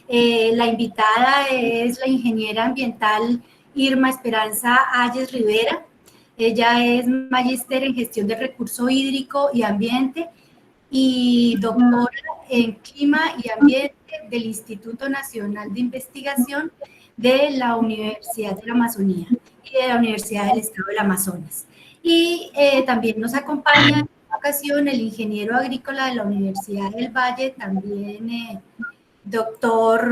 La invitada es la ingeniera ambiental Irma Esperanza Ayes Rivera. Ella es magíster en gestión del recurso hídrico y ambiente y doctora en clima y ambiente del Instituto Nacional de Investigación de la Universidad de la Amazonía y de la Universidad del Estado del Amazonas. Y también nos acompaña en esta ocasión el ingeniero agrícola de la Universidad del Valle, también doctor,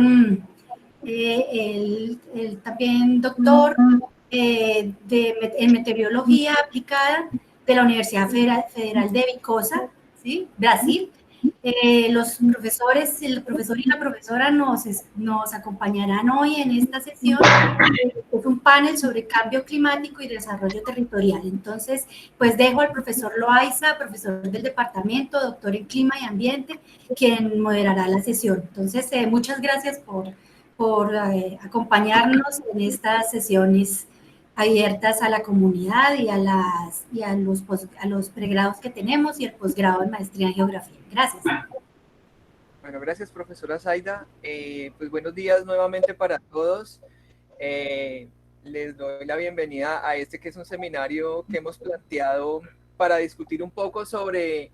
también doctor en meteorología aplicada de la Universidad Federal de Vicosa, ¿sí? Brasil. Los profesores, el profesor y la profesora nos acompañarán hoy en esta sesión. Es un panel sobre cambio climático y desarrollo territorial. Entonces, pues dejo al profesor Loaiza, profesor del departamento, doctor en clima y ambiente, quien moderará la sesión. Entonces, muchas gracias por acompañarnos en estas sesiones abiertas a la comunidad y a los pregrados que tenemos y el posgrado en maestría en geografía. Gracias. Bueno, gracias, profesora Zaida. Pues buenos días nuevamente para todos. Les doy la bienvenida a este que es un seminario que hemos planteado para discutir un poco sobre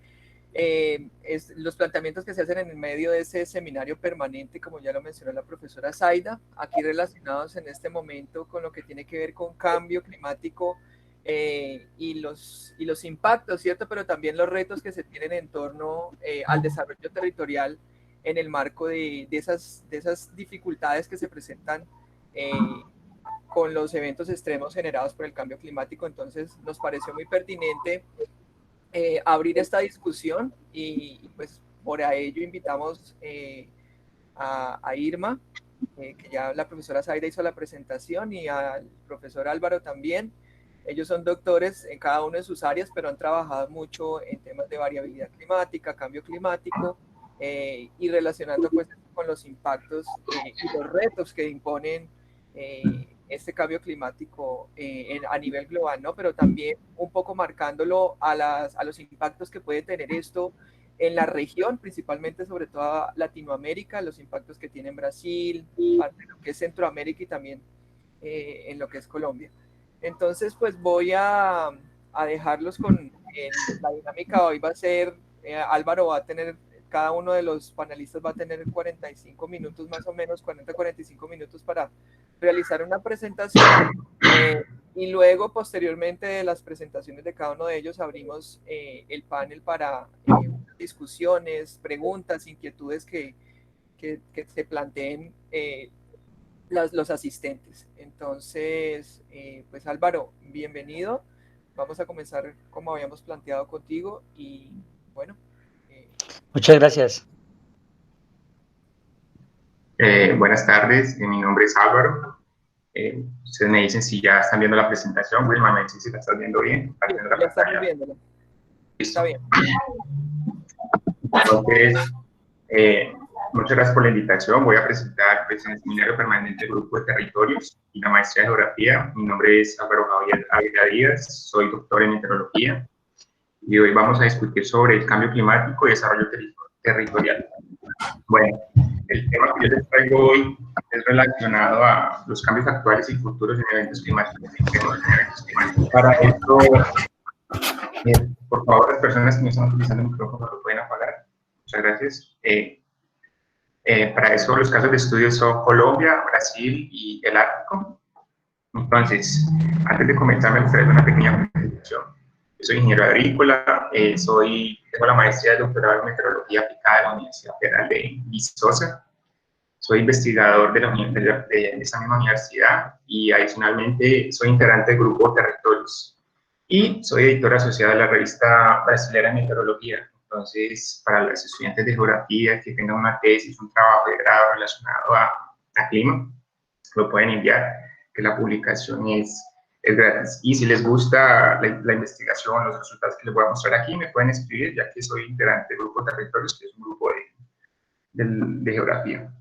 los planteamientos que se hacen en el medio de ese seminario permanente, como ya lo mencionó la profesora Zaida, aquí relacionados en este momento con lo que tiene que ver con cambio climático y los impactos, ¿cierto? Pero también los retos que se tienen en torno al desarrollo territorial en el marco de esas dificultades que se presentan con los eventos extremos generados por el cambio climático. Entonces nos pareció muy pertinente abrir esta discusión y pues por ello invitamos a Irma, que ya la profesora Zaida hizo la presentación, y al profesor Álvaro también. Ellos son doctores en cada una de sus áreas, pero han trabajado mucho en temas de variabilidad climática, cambio climático, y relacionando pues con los impactos y los retos que imponen este cambio climático a nivel global, ¿no? Pero también un poco marcándolo a los impactos que puede tener esto en la región, principalmente sobre todo Latinoamérica, los impactos que tiene en Brasil, parte de lo que es Centroamérica y también en lo que es Colombia. Entonces, pues voy a dejarlos con la dinámica. Hoy va a ser, Álvaro va a tener, cada uno de los panelistas va a tener 45 minutos más o menos, 40-45 minutos para realizar una presentación, y luego posteriormente de las presentaciones de cada uno de ellos abrimos el panel para discusiones, preguntas, inquietudes que se planteen los asistentes. Entonces, pues Álvaro, bienvenido. Vamos a comenzar como habíamos planteado contigo y bueno. Muchas gracias. Buenas tardes, mi nombre es Álvaro. Ustedes me dicen si ya están viendo la presentación. Wilma, me dicen si la están viendo bien. Sí, ya estamos viéndola. Está bien. Entonces, muchas gracias por la invitación. Voy a presentar pues, en el seminario permanente del Grupo de Territorios y la maestría de Geografía. Mi nombre es Álvaro Javier Ávila Díaz, soy doctor en meteorología y hoy vamos a discutir sobre el cambio climático y desarrollo territorial. Bueno, el tema que yo les traigo hoy es relacionado a los cambios actuales y futuros en eventos climáticos. Para esto, por favor, las personas que no están utilizando el micrófono lo pueden apagar. Muchas gracias. Para eso los casos de estudio son Colombia, Brasil y el Ártico. Entonces, antes de comenzar me gustaría hacer una pequeña presentación. Yo soy ingeniero agrícola, tengo la maestría de doctorado en meteorología aplicada de la Universidad Federal de Viçosa. Soy investigador de esta misma universidad y adicionalmente soy integrante del Grupo Territorios. Y soy editor asociado de la revista Brasilera de Meteorología. Entonces, para los estudiantes de geografía que tengan una tesis, un trabajo de grado relacionado a clima, lo pueden enviar, que la publicación es gratis. Y si les gusta la investigación, los resultados que les voy a mostrar aquí, me pueden escribir, ya que soy integrante del Grupo Territorios, que es un grupo de geografía.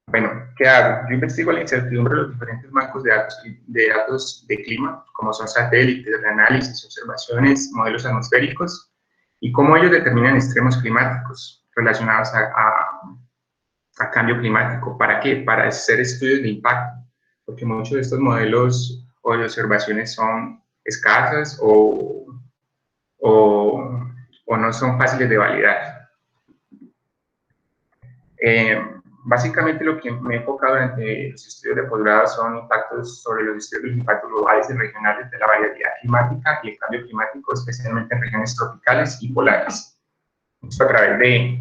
Bueno, ¿qué hago? Yo investigo la incertidumbre de los diferentes bancos de datos de clima, como son satélites, análisis, observaciones, modelos atmosféricos, y cómo ellos determinan extremos climáticos. relacionados a cambio climático. ¿Para qué? Para hacer estudios de impacto, porque muchos de estos modelos o de observaciones son escasas o no son fáciles de validar. Básicamente lo que me he enfocado durante los estudios de posgrado son impactos sobre los estudios de impactos globales y regionales de la variabilidad climática y el cambio climático, especialmente en regiones tropicales y polares. Esto a través de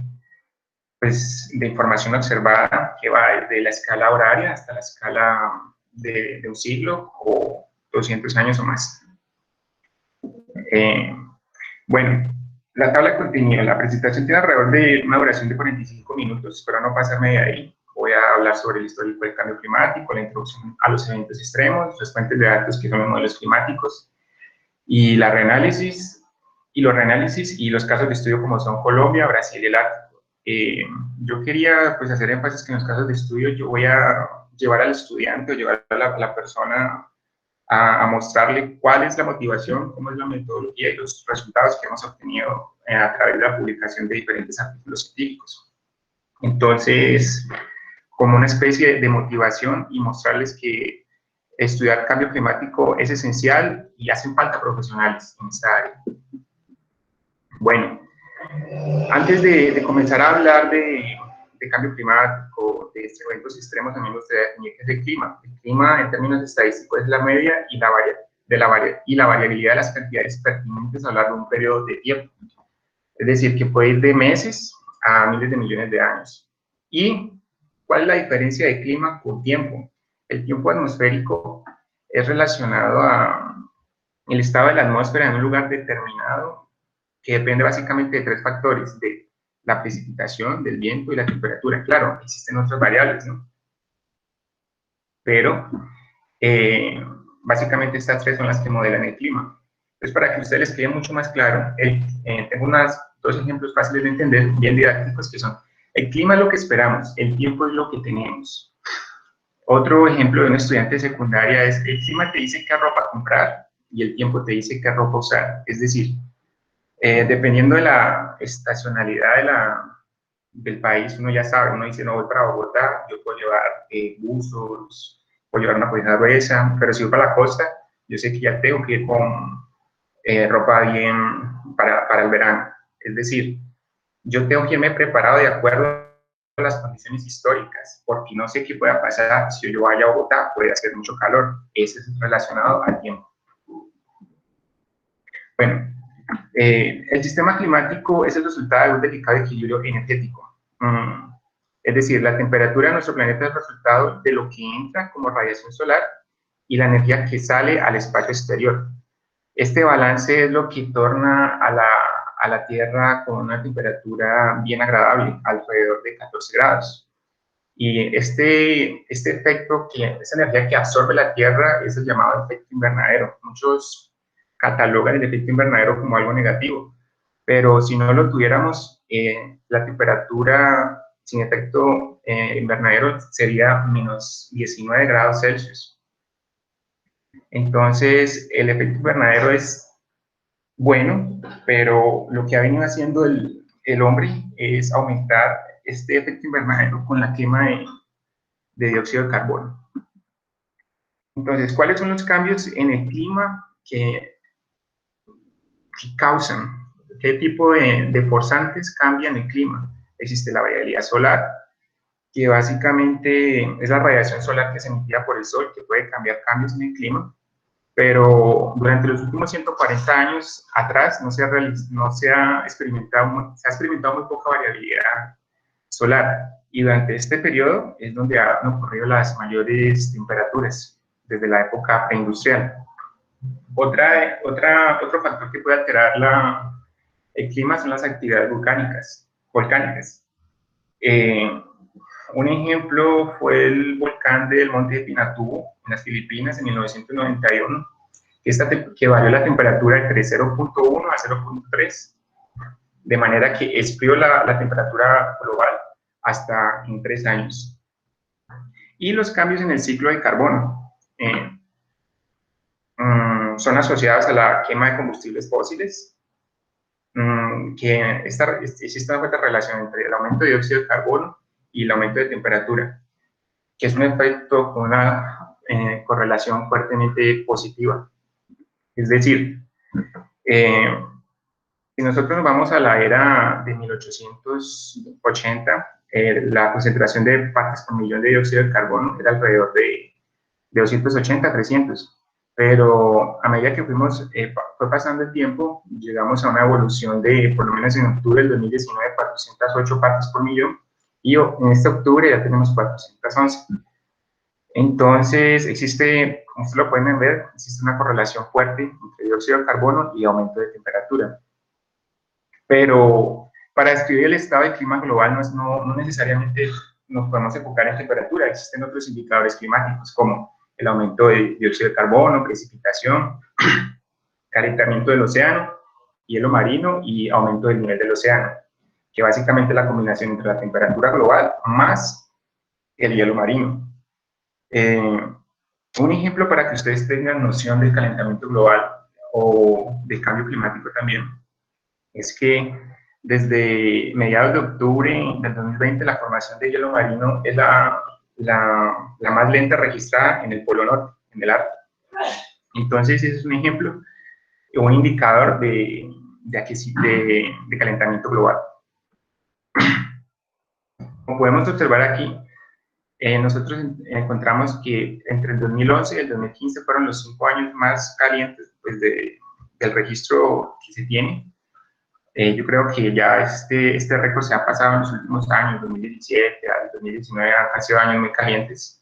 información observada que va desde la escala horaria hasta la escala de un siglo o 200 años o más. Bueno, la tabla de contenido, la presentación tiene alrededor de una duración de 45 minutos, espero no pasarme de ahí. Voy a hablar sobre el histórico del cambio climático, la introducción a los eventos extremos, las fuentes de datos que son los modelos climáticos, y la reanálisis, y los reanálisis y los casos de estudio como son Colombia, Brasil y el Ártico. Yo quería pues hacer énfasis que en los casos de estudio yo voy a llevar al estudiante o llevar a la persona a mostrarle cuál es la motivación, cómo es la metodología y los resultados que hemos obtenido a través de la publicación de diferentes artículos científicos. Entonces, como una especie de motivación y mostrarles que estudiar cambio climático es esencial y hacen falta profesionales en esta área. Bueno, antes de comenzar a hablar de cambio climático, de eventos extremos, también me gustaría definir qué es el clima. El clima, en términos estadísticos, es la media y la variabilidad de las cantidades pertinentes a lo largo de un periodo de tiempo. Es decir, que puede ir de meses a miles de millones de años. ¿Y cuál es la diferencia de clima con tiempo? El tiempo atmosférico es relacionado al estado de la atmósfera en un lugar determinado, que depende básicamente de tres factores: de la precipitación, del viento y la temperatura. Claro, existen otras variables, ¿no? Pero básicamente estas tres son las que modelan el clima. Entonces, para que ustedes les quede mucho más claro, tengo dos ejemplos fáciles de entender, bien didácticos, que son: el clima es lo que esperamos, el tiempo es lo que tenemos. Otro ejemplo de un estudiante de secundaria es: el clima te dice qué ropa comprar y el tiempo te dice qué ropa usar. Es decir, dependiendo de la estacionalidad del país, uno ya sabe, uno dice, no voy para Bogotá, yo puedo llevar buzos, puedo llevar una polera gruesa, pero si voy para la costa, yo sé que ya tengo que ir con ropa bien para el verano. Es decir, yo tengo que irme preparado de acuerdo a las condiciones históricas, porque no sé qué pueda pasar si yo vaya a Bogotá, puede hacer mucho calor. Eso es relacionado al tiempo. Bueno, el sistema climático es el resultado de un delicado equilibrio energético. Es decir, la temperatura de nuestro planeta es el resultado de lo que entra como radiación solar y la energía que sale al espacio exterior. Este balance es lo que torna a la Tierra con una temperatura bien agradable, alrededor de 14 grados. Y este efecto, esa energía que absorbe la Tierra, es el llamado efecto invernadero. Muchos catalogan el efecto invernadero como algo negativo, pero si no lo tuviéramos, la temperatura sin efecto invernadero sería menos 19 grados Celsius. Entonces, el efecto invernadero es bueno, pero lo que ha venido haciendo el hombre es aumentar este efecto invernadero con la quema de dióxido de carbono. Entonces, ¿cuáles son los cambios en el clima que causan? ¿Qué tipo de forzantes cambian el clima? Existe la variabilidad solar, que básicamente es la radiación solar que se emitida por el sol, que puede cambiar cambios en el clima, pero durante los últimos 140 años atrás se ha experimentado muy poca variabilidad solar, y durante este periodo es donde han ocurrido las mayores temperaturas, desde la época preindustrial. Otro factor que puede alterar el clima son las actividades volcánicas. Un ejemplo fue el volcán del Monte Pinatubo, en las Filipinas, en 1991, que varió la temperatura entre 0.1 a 0.3, de manera que expidió la temperatura global hasta en 3 años. Y los cambios en el ciclo de carbono son asociados a la quema de combustibles fósiles, que existe una fuerte relación entre el aumento de dióxido de carbono y el aumento de temperatura, que es un efecto con una correlación fuertemente positiva. Es decir, si nosotros nos vamos a la era de 1880, la concentración de partes por millón de dióxido de carbono era alrededor de 280 a 300. Pero a medida que fue pasando el tiempo, llegamos a una evolución de, por lo menos en octubre del 2019, 408 partes por millón, y en este octubre ya tenemos 411. Entonces, existe, como ustedes lo pueden ver, existe una correlación fuerte entre dióxido de carbono y aumento de temperatura. Pero para describir el estado del clima global no necesariamente nos podemos enfocar en temperatura, existen otros indicadores climáticos como el aumento de dióxido de carbono, precipitación, calentamiento del océano, hielo marino y aumento del nivel del océano, que básicamente es la combinación entre la temperatura global más el hielo marino. Un ejemplo para que ustedes tengan noción del calentamiento global o del cambio climático también, es que desde mediados de octubre del 2020 la formación de hielo marino es la más lenta registrada en el Polo Norte, en el Ártico. Entonces, ese es un ejemplo, un indicador de calentamiento global. Como podemos observar aquí, nosotros encontramos que entre el 2011 y el 2015 fueron los 5 años más calientes pues, del registro que se tiene. Yo creo que ya este récord se ha pasado en los últimos años, 2017 al 2019 han sido años muy calientes.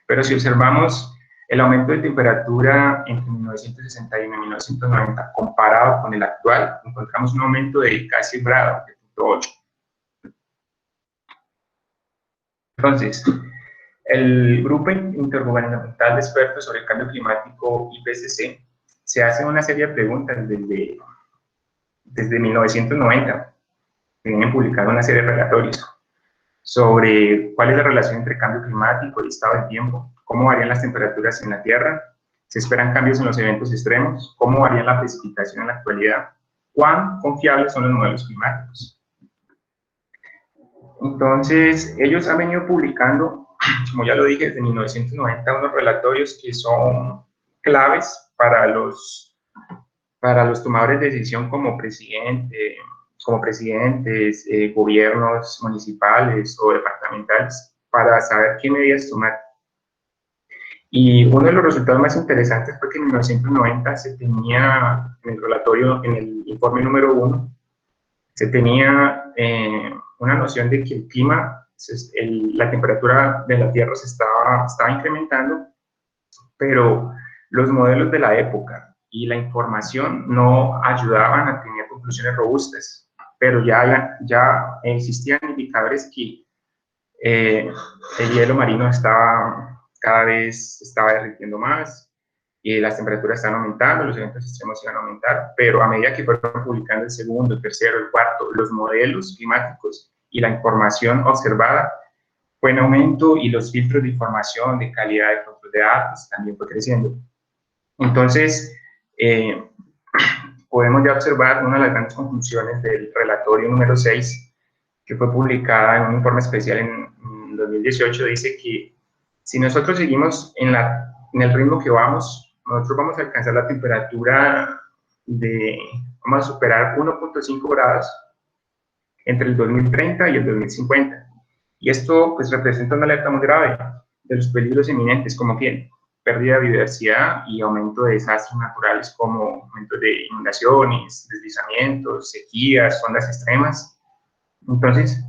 Pero si observamos el aumento de temperatura entre 1961 y 1990 comparado con el actual, encontramos un aumento de casi un grado, de 0.8. Entonces, el Grupo Intergubernamental de Expertos sobre el Cambio Climático, IPCC, se hace una serie de preguntas desde 1990. Vienen publicando una serie de relatorios sobre cuál es la relación entre cambio climático y estado del tiempo, cómo varían las temperaturas en la Tierra, se esperan cambios en los eventos extremos, cómo varía la precipitación en la actualidad, cuán confiables son los modelos climáticos. Entonces, ellos han venido publicando, como ya lo dije, desde 1990, unos relatorios que son claves para los tomadores de decisión como presidentes, gobiernos municipales o departamentales, para saber qué medidas tomar. Y uno de los resultados más interesantes fue que en 1990 se tenía, en el relatorio, en el informe número 1, se tenía una noción de que el clima, la temperatura de la Tierra se estaba incrementando, pero los modelos de la época y la información no ayudaban a tener conclusiones robustas, pero ya existían indicadores que el hielo marino cada vez estaba derritiendo más, y las temperaturas están aumentando, los eventos extremos iban a aumentar, pero a medida que fueron publicando el segundo, el tercero, el cuarto, los modelos climáticos y la información observada fue en aumento, y los filtros de información, de calidad de control de datos también fue creciendo. Entonces, podemos ya observar una de las grandes conclusiones del relatorio número 6, que fue publicada en un informe especial en 2018, dice que si nosotros seguimos en el ritmo que vamos, nosotros vamos a alcanzar la temperatura vamos a superar 1.5 grados entre el 2030 y el 2050. Y esto pues representa una alerta muy grave de los peligros inminentes, como que pérdida de biodiversidad y aumento de desastres naturales como aumento de inundaciones, deslizamientos, sequías, ondas extremas. Entonces,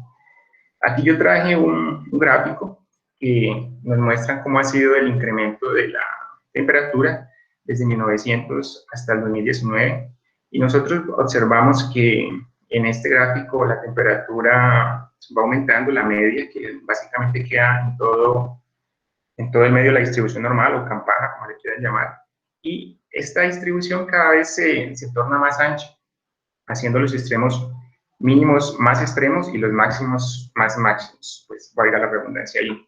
aquí yo traje un gráfico que nos muestra cómo ha sido el incremento de la temperatura desde 1900 hasta el 2019, y nosotros observamos que en este gráfico la temperatura va aumentando, la media, que básicamente queda en todo el medio de la distribución normal o campana, como le quieran llamar, y esta distribución cada vez se torna más ancha, haciendo los extremos mínimos más extremos y los máximos más máximos, pues valga la redundancia ahí.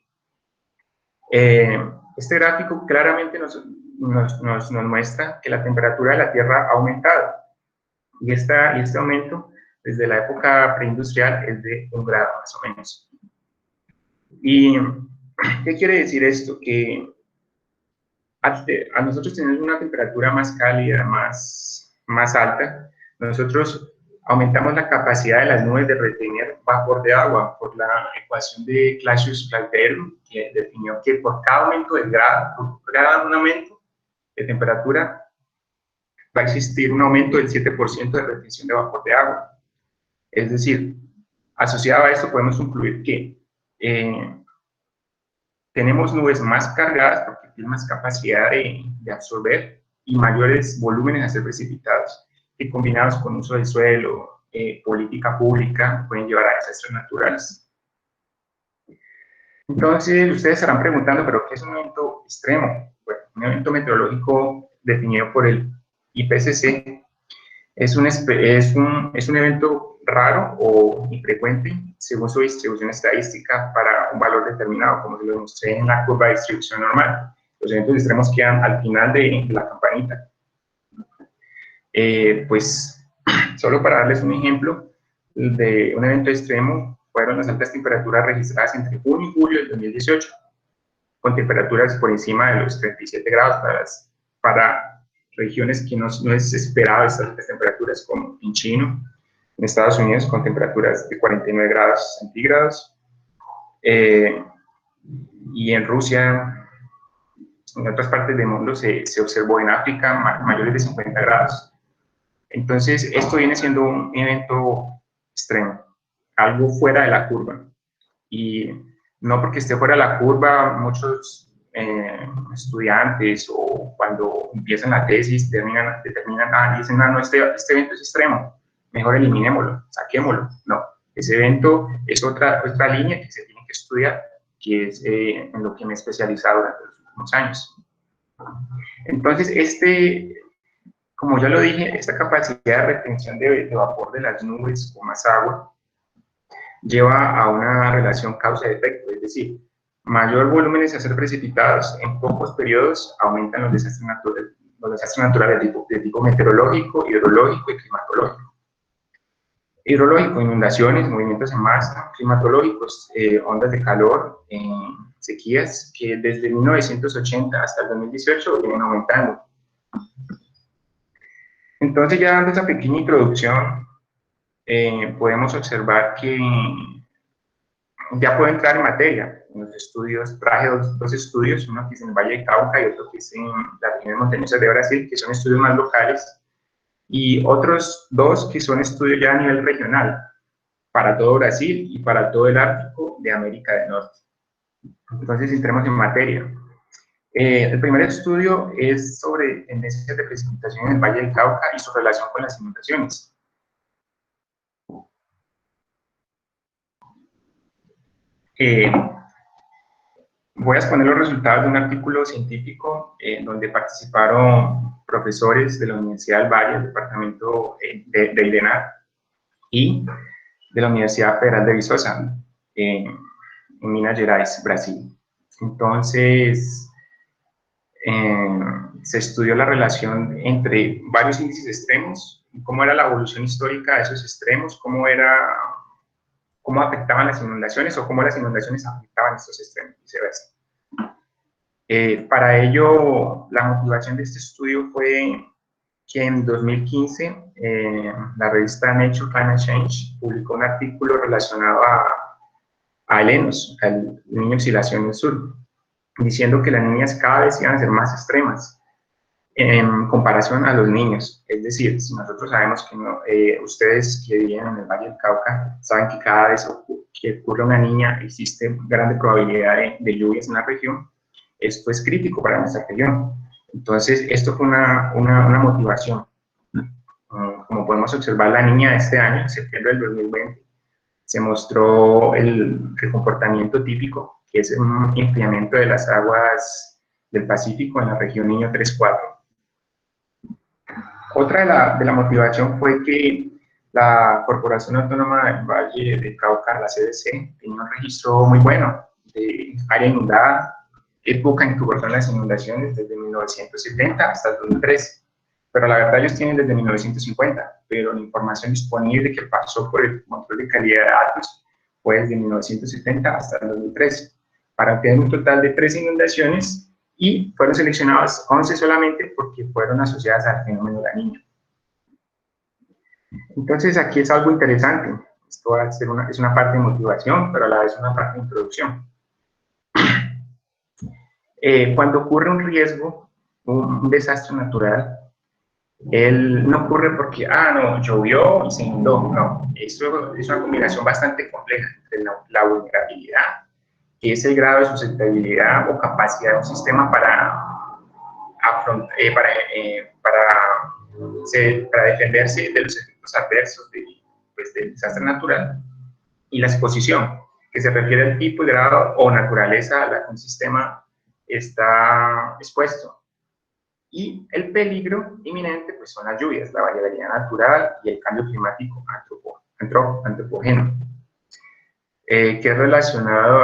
Este gráfico claramente nos muestra que la temperatura de la Tierra ha aumentado, Y este aumento, desde la época preindustrial, es de 1 grado más o menos. ¿Y qué quiere decir esto? Que a nosotros tener una temperatura más cálida, más alta, nosotros aumentamos la capacidad de las nubes de retener vapor de agua por la ecuación de Clausius-Clapeyron, que definió que por cada aumento del grado, por cada un aumento de temperatura, va a existir un aumento del 7% de retención de vapor de agua. Es decir, asociado a esto podemos concluir que tenemos nubes más cargadas porque tienen más capacidad de absorber y mayores volúmenes a ser precipitados, que combinados con uso del suelo, política pública, pueden llevar a desastres naturales. Entonces, ustedes estarán preguntando, ¿pero qué es un evento extremo? Bueno, un evento meteorológico definido por el IPCC es un evento raro o infrecuente según su distribución estadística para un valor determinado, como se lo mostré en la curva de distribución normal. Los eventos extremos quedan al final de la campanita. Pues, solo para darles un ejemplo de un evento extremo, fueron las altas temperaturas registradas entre junio y julio del 2018, con temperaturas por encima de los 37 grados para regiones que no es esperado estas altas temperaturas, como en China, en Estados Unidos, con temperaturas de 49 grados centígrados, y en Rusia, en otras partes del mundo se observó en África mayores de 50 grados. Entonces, esto viene siendo un evento extremo, algo fuera de la curva. Y no porque esté fuera de la curva, muchos estudiantes o cuando empiezan la tesis determinan, dicen, no, este evento es extremo, mejor eliminémoslo, saquémoslo. No, ese evento es otra línea que se tiene que estudiar, que es en lo que me he especializado durante los últimos años. Entonces, como ya lo dije, esta capacidad de retención de vapor de las nubes con más agua lleva a una relación causa-efecto, es decir, mayor volúmenes a ser precipitados en pocos periodos aumentan los desastres naturales de tipo meteorológico, hidrológico y climatológico. Hidrológico, inundaciones, movimientos en masa; climatológicos, ondas de calor, sequías, que desde 1980 hasta el 2018 vienen aumentando. Entonces, ya dando esa pequeña introducción, podemos observar que ya puedo entrar en materia. En los estudios, traje dos estudios, uno que es en el Valle del Cauca y otro que es en las regiones montañosas de Brasil, que son estudios más locales, y otros dos que son estudios ya a nivel regional, para todo Brasil y para todo el Ártico de América del Norte. Entonces, entremos en materia. El primer estudio es sobre tendencias de precipitación en el Valle del Cauca y su relación con las inundaciones. Voy a exponer los resultados de un artículo científico donde participaron profesores de la Universidad del Valle, del departamento de IDENAR, y de la Universidad Federal de Viçosa, en Minas Gerais, Brasil. Entonces, se estudió la relación entre varios índices extremos, cómo era la evolución histórica de esos extremos, cómo afectaban las inundaciones o cómo las inundaciones afectaban estos extremos, viceversa. Para ello, la motivación de este estudio fue que en 2015 la revista Nature Climate Change publicó un artículo relacionado a El Enos, al Niño Oscilación del Sur, diciendo que las niñas cada vez iban a ser más extremas en comparación a los niños. Es decir, si nosotros sabemos que ustedes que viven en el Valle del Cauca saben que cada vez que ocurre una niña existe grande probabilidad de lluvias en la región, esto es crítico para nuestra región. Entonces, esto fue una motivación. Como podemos observar, la niña de este año, en septiembre del 2020, se mostró el comportamiento típico, que es un enfriamiento de las aguas del Pacífico en la región Niño 3-4. Otra de la motivación fue que la Corporación Autónoma del Valle del Cauca, la CDC, tenía un registro muy bueno de área inundada, época en que ocurrieron las inundaciones desde 1970 hasta el 2013. pero la verdad ellos tienen desde 1950, pero la información disponible que pasó por el control de calidad de datos fue desde 1970 hasta el 2013, para tener un total de 3 inundaciones, y fueron seleccionadas 11 solamente porque fueron asociadas al fenómeno La Niña. Entonces aquí es algo interesante. Esto va a ser es una parte de motivación, pero a la vez una parte de introducción. Cuando ocurre un riesgo, un desastre natural, él no ocurre porque, no, llovió y se inundó. No, esto es una combinación bastante compleja entre la vulnerabilidad, que es el grado de susceptibilidad o capacidad de un sistema para defenderse de los efectos adversos del desastre natural, y la exposición, que se refiere al tipo, grado o naturaleza a la que un sistema está expuesto. Y el peligro inminente pues son las lluvias, la variabilidad natural y el cambio climático antropógeno, que es relacionado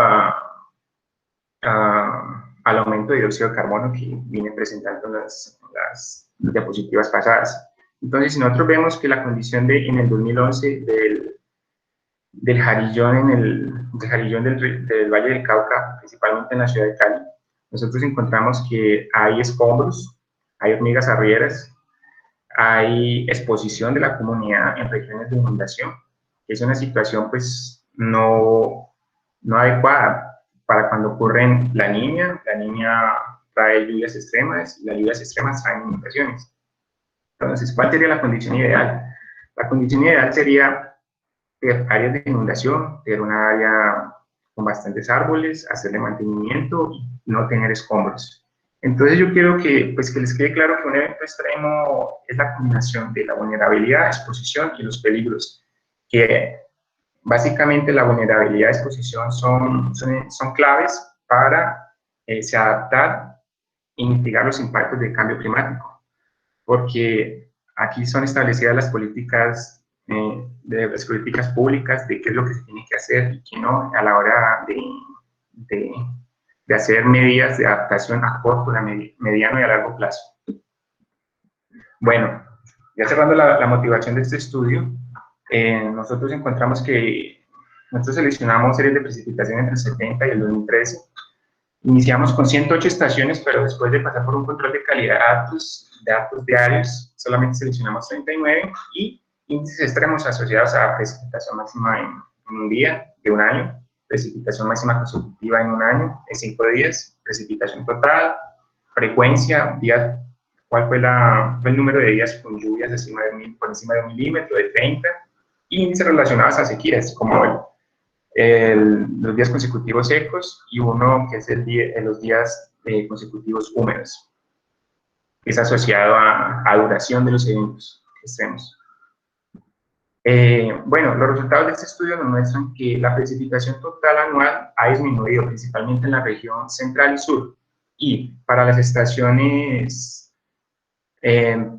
al aumento de dióxido de carbono que vine presentando en las diapositivas pasadas. Entonces, si nosotros vemos que la condición en el 2011 del jarillón, del Valle del Cauca, principalmente en la ciudad de Cali, nosotros encontramos que hay escombros, hay hormigas arrieras, hay exposición de la comunidad en regiones de inundación, que es una situación pues no adecuada para cuando ocurre La Niña. La Niña trae lluvias extremas y las lluvias extremas traen inundaciones. Entonces, ¿cuál sería la condición ideal? La condición ideal sería tener áreas de inundación, tener una área con bastantes árboles, hacerle mantenimiento y no tener escombros. Entonces yo quiero que les quede claro que un evento extremo es la combinación de la vulnerabilidad, exposición y los peligros, que básicamente la vulnerabilidad y exposición son claves para se adaptar y mitigar los impactos del cambio climático, porque aquí son establecidas las políticas públicas de qué es lo que se tiene que hacer y qué no a la hora de hacer medidas de adaptación a corto, mediano y a largo plazo. Bueno, ya cerrando la motivación de este estudio, nosotros encontramos que nosotros seleccionamos series de precipitación entre el 70 y el 2013. Iniciamos con 108 estaciones, pero después de pasar por un control de calidad de datos diarios, solamente seleccionamos 39, y índices extremos asociados a precipitación máxima en un día de un año, precipitación máxima consecutiva en un año, en 5 días, precipitación total, frecuencia, días, cuál fue el número de días con lluvias por encima de 1 milímetro, de 30, y índices relacionados a sequías, como los días consecutivos secos, y uno que es los días consecutivos húmedos, que es asociado a duración de los eventos extremos. Bueno, los resultados de este estudio nos muestran que la precipitación total anual ha disminuido, principalmente en la región central y sur, y para las estaciones,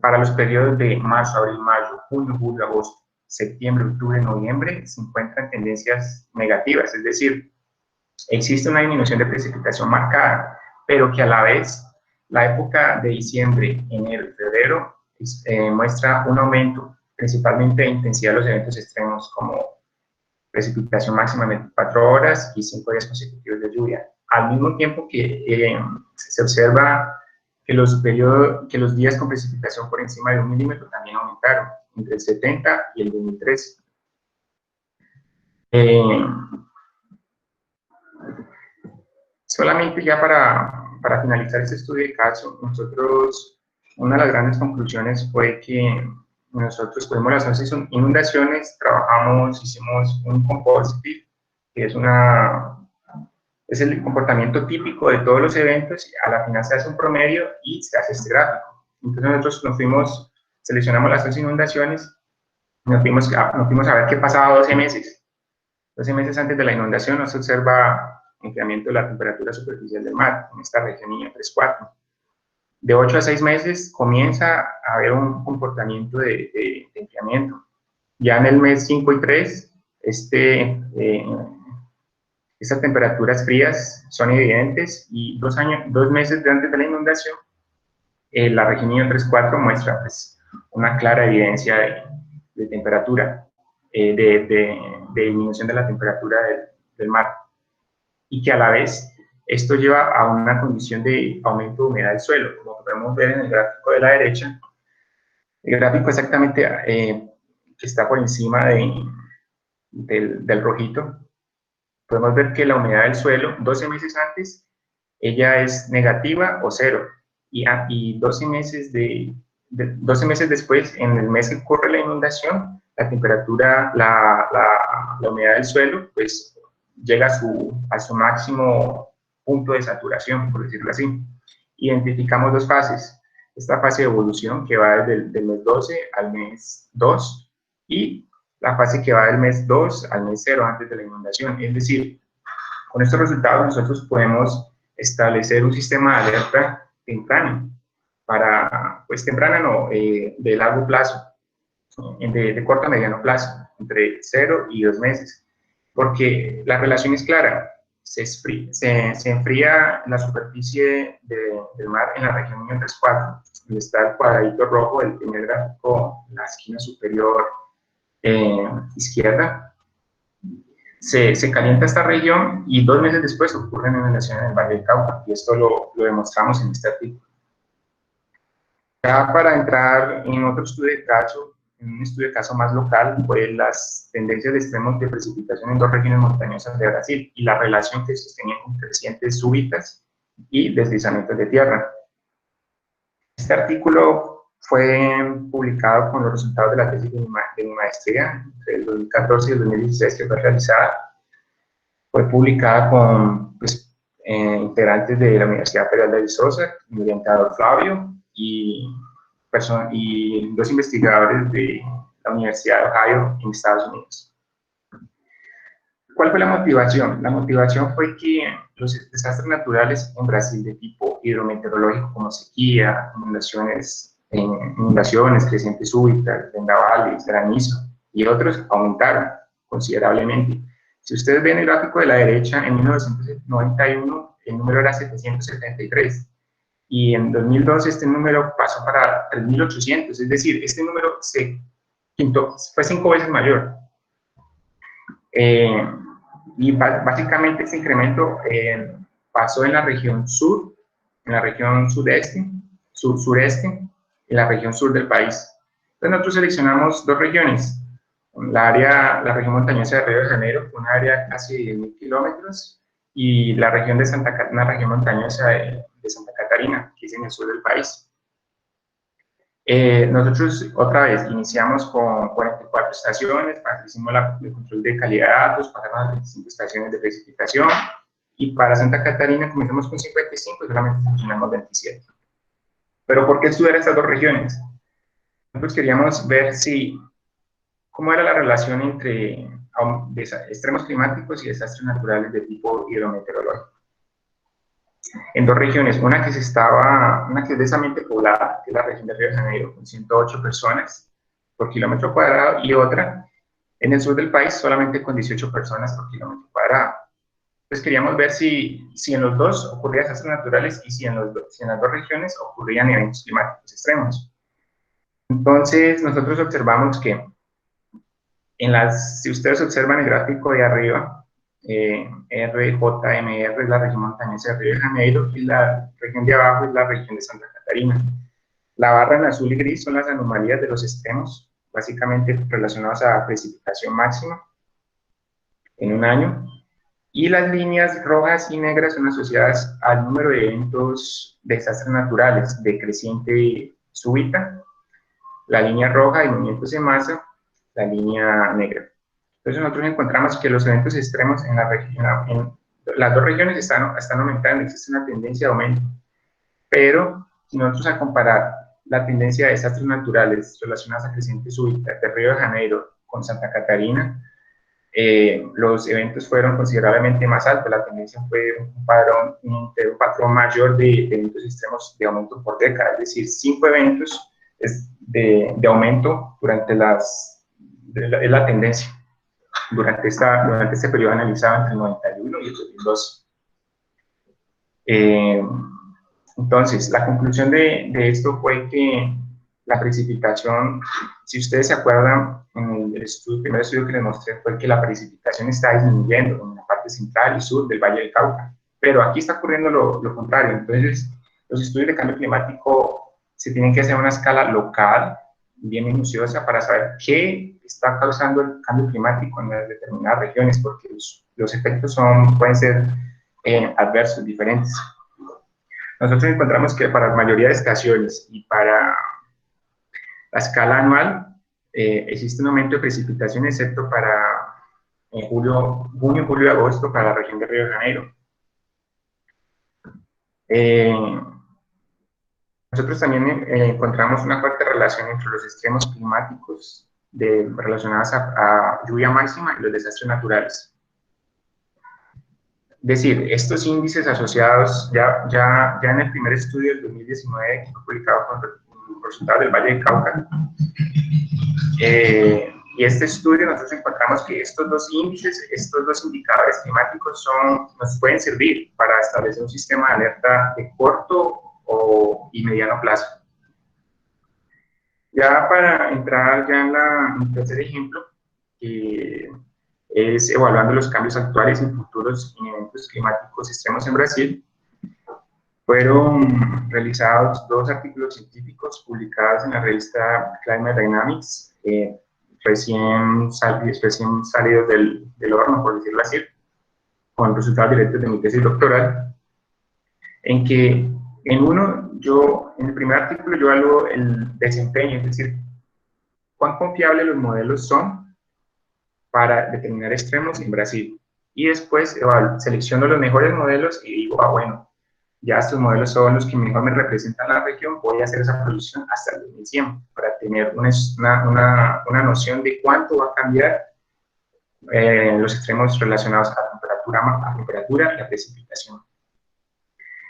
para los periodos de marzo, abril, mayo, junio, julio, agosto, septiembre, octubre, noviembre, se encuentran tendencias negativas, es decir, existe una disminución de precipitación marcada, pero que a la vez la época de diciembre, enero y febrero muestra un aumento, principalmente de intensidad de los eventos extremos, como precipitación máxima en 24 horas y 5 días consecutivos de lluvia, al mismo tiempo que se observa que los días con precipitación por encima de 1 milímetro también aumentaron entre el 70 y el 2013. Solamente ya para finalizar este estudio de caso, una de las grandes conclusiones fue que nosotros tuvimos las 11 inundaciones, hicimos un composite, que es el comportamiento típico de todos los eventos, y a la final se hace un promedio y se hace este gráfico. Entonces nosotros seleccionamos las 11 inundaciones, nos fuimos a ver qué pasaba 12 meses. 12 meses antes de la inundación nos observa enfriamiento de la temperatura superficial del mar, en esta región INA 3-4. De 8 a 6 meses comienza a haber un comportamiento de enfriamiento. Ya en el mes 5 y 3, estas temperaturas frías son evidentes, y 2 meses antes de la inundación La región IO 3.4 muestra pues, una clara evidencia de temperatura, de disminución de la temperatura del mar, y que a la vez esto lleva a una condición de aumento de humedad del suelo, como podemos ver en el gráfico de la derecha. El gráfico exactamente que está por encima del rojito, podemos ver que la humedad del suelo 12 meses antes, ella es negativa o cero, y 12 meses, 12 meses después, en el mes que ocurre la inundación, la temperatura, la humedad del suelo, pues llega a su máximo punto de saturación, por decirlo así. Identificamos dos fases. Esta fase de evolución que va desde el mes 12 al mes 2 y la fase que va del mes 2 al mes 0 antes de la inundación. Es decir, con estos resultados nosotros podemos establecer un sistema de alerta temprano, pues temprana no, de largo plazo, de corto a mediano plazo, entre 0 y 2 meses, porque la relación es clara. Se enfría la superficie del mar en la región IO 3.4, donde está el cuadradito rojo, el primer gráfico, la esquina superior izquierda. Se calienta esta región y 2 meses después ocurre una inundación en el Valle del Cauca, y esto lo demostramos en este artículo. Ya para entrar en otro estudio de caso, en un estudio de caso más local, pues las tendencias de extremos de precipitación en 2 regiones montañosas de Brasil y la relación que sostenían con crecientes súbitas y deslizamientos de tierra. Este artículo fue publicado con los resultados de la tesis de mi maestría entre el 2014 y el 2016 que fue realizada. Fue publicada con integrantes de la Universidad Federal de Viçosa, mi orientador Flavio, y 2 investigadores de la Universidad de Ohio en Estados Unidos. ¿Cuál fue la motivación? La motivación fue que los desastres naturales en Brasil de tipo hidrometeorológico, como sequía, inundaciones, crecientes súbitas, vendavales, granizo y otros, aumentaron considerablemente. Si ustedes ven el gráfico de la derecha, en 1991 el número era 773. Y en 2012 este número pasó para 3.800, es decir, este número fue 5 veces mayor. Y básicamente este incremento pasó en la región sur, en la región sudeste, sureste, en la región sur del país. Entonces nosotros seleccionamos 2 regiones, la región montañosa de Río de Janeiro, una área casi de 10.000 kilómetros, y la región de una región montañosa de Santa Catarina, que es en el sur del país. Nosotros otra vez iniciamos con 44 estaciones, hicimos el control de calidad de datos, pasamos a 25 estaciones de precipitación, y para Santa Catarina comenzamos con 55 y solamente seleccionamos 27. ¿Pero por qué estudiar estas 2 regiones? Nosotros queríamos ver cómo era la relación entre extremos climáticos y desastres naturales de tipo hidrometeorológico. En 2 regiones, una que es densamente poblada, que es la región de Río de Janeiro, con 108 personas por kilómetro cuadrado, y otra en el sur del país, solamente con 18 personas por kilómetro cuadrado. Entonces queríamos ver si en los 2 ocurrían desastres naturales y si en las 2 regiones ocurrían eventos climáticos extremos. Entonces nosotros observamos que si ustedes observan el gráfico de arriba, RJMR es la región montañosa de Río de Janeiro y la región de abajo es la región de Santa Catarina. La barra en azul y gris son las anomalías de los extremos, básicamente relacionados a precipitación máxima en un año, y las líneas rojas y negras son asociadas al número de eventos de desastres naturales de creciente súbita, la línea roja de movimientos en masa, la línea negra. Entonces nosotros encontramos que los eventos extremos en las 2 regiones están aumentando, existe una tendencia de aumento, pero si nosotros a comparar la tendencia de desastres naturales relacionados a creciente súbita de Río de Janeiro con Santa Catarina, los eventos fueron considerablemente más altos, la tendencia fue un patrón mayor de eventos extremos de aumento por década, es decir, 5 eventos de aumento durante es la tendencia durante este periodo analizado entre el 91 y el 2012. Entonces, la conclusión de esto fue que la precipitación, si ustedes se acuerdan, en el primer estudio que les mostré, fue que la precipitación está disminuyendo en la parte central y sur del Valle del Cauca, pero aquí está ocurriendo lo contrario. Entonces, los estudios de cambio climático se tienen que hacer a una escala local, bien minuciosa, para saber qué está causando el cambio climático en las determinadas regiones, porque los efectos pueden ser adversos, diferentes. Nosotros encontramos que para la mayoría de estaciones y para la escala anual existe un aumento de precipitación, excepto para junio, julio y agosto para la región de Río de Janeiro. Nosotros también encontramos una fuerte relación entre los extremos climáticos relacionados a lluvia máxima y los desastres naturales. Es decir, estos índices asociados, ya en el primer estudio del 2019, que fue publicado con resultados del Valle del Cauca, y este estudio nosotros encontramos que estos dos índices, estos dos indicadores climáticos nos pueden servir para establecer un sistema de alerta de corto y mediano plazo. Ya para entrar ya en el tercer ejemplo, es evaluando los cambios actuales y futuros en eventos climáticos extremos en Brasil. Fueron realizados 2 artículos científicos publicados en la revista Climate Dynamics, recién salidos del horno, por decirlo así, con resultados directos de mi tesis doctoral, en que en el primer artículo yo evalúo el desempeño, es decir, cuán confiables los modelos son para determinar extremos en Brasil. Y después selecciono los mejores modelos y digo, bueno, ya estos modelos son los que mejor me representan la región, voy a hacer esa proyección hasta el 2100 para tener una noción de cuánto va a cambiar los extremos relacionados a temperatura y a precipitación.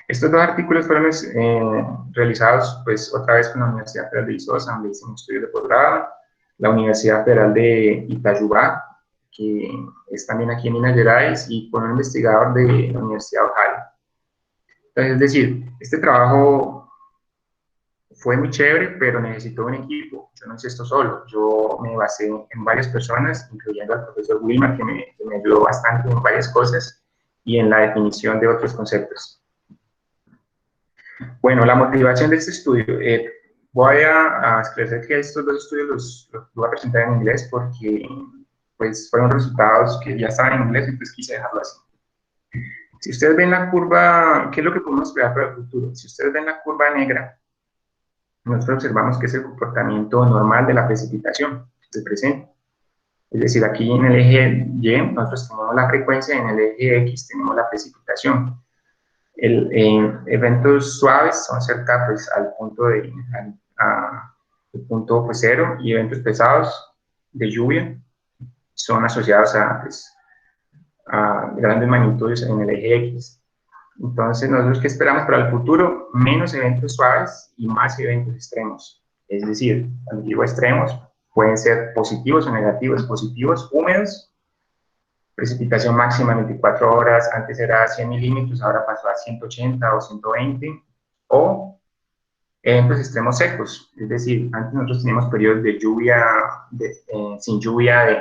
Estos 2 artículos fueron realizados, pues, otra vez con la Universidad Federal de Viçosa, donde hice un estudio de posgrado, la Universidad Federal de Itajubá, que es también aquí en Minas Gerais, y con un investigador de la Universidad de Ohio. Entonces, es decir, este trabajo fue muy chévere, pero necesitó un equipo. Yo no hice esto solo, yo me basé en varias personas, incluyendo al profesor Wilmar, que me ayudó bastante en varias cosas, y en la definición de otros conceptos. Bueno, la motivación de este estudio. Voy a esclarecer que estos 2 estudios los voy a presentar en inglés porque pues, fueron resultados que ya estaban en inglés y pues quise dejarlo así. Si ustedes ven la curva, ¿qué es lo que podemos esperar para el futuro? Si ustedes ven la curva negra, nosotros observamos que es el comportamiento normal de la precipitación del presente. Es decir, aquí en el eje Y nosotros tenemos la frecuencia, en el eje X tenemos la precipitación. Eventos suaves son cerca pues, al punto pues, 0, y eventos pesados de lluvia son asociados a grandes magnitudes en el eje X. Entonces, nosotros, ¿qué esperamos para el futuro? Menos eventos suaves y más eventos extremos. Es decir, cuando digo extremos, pueden ser positivos o negativos. Positivos, húmedos, precipitación máxima en 24 horas, antes era 100 milímetros, ahora pasó a 180 o 120, o eventos extremos secos, es decir, antes nosotros teníamos periodos de lluvia, sin lluvia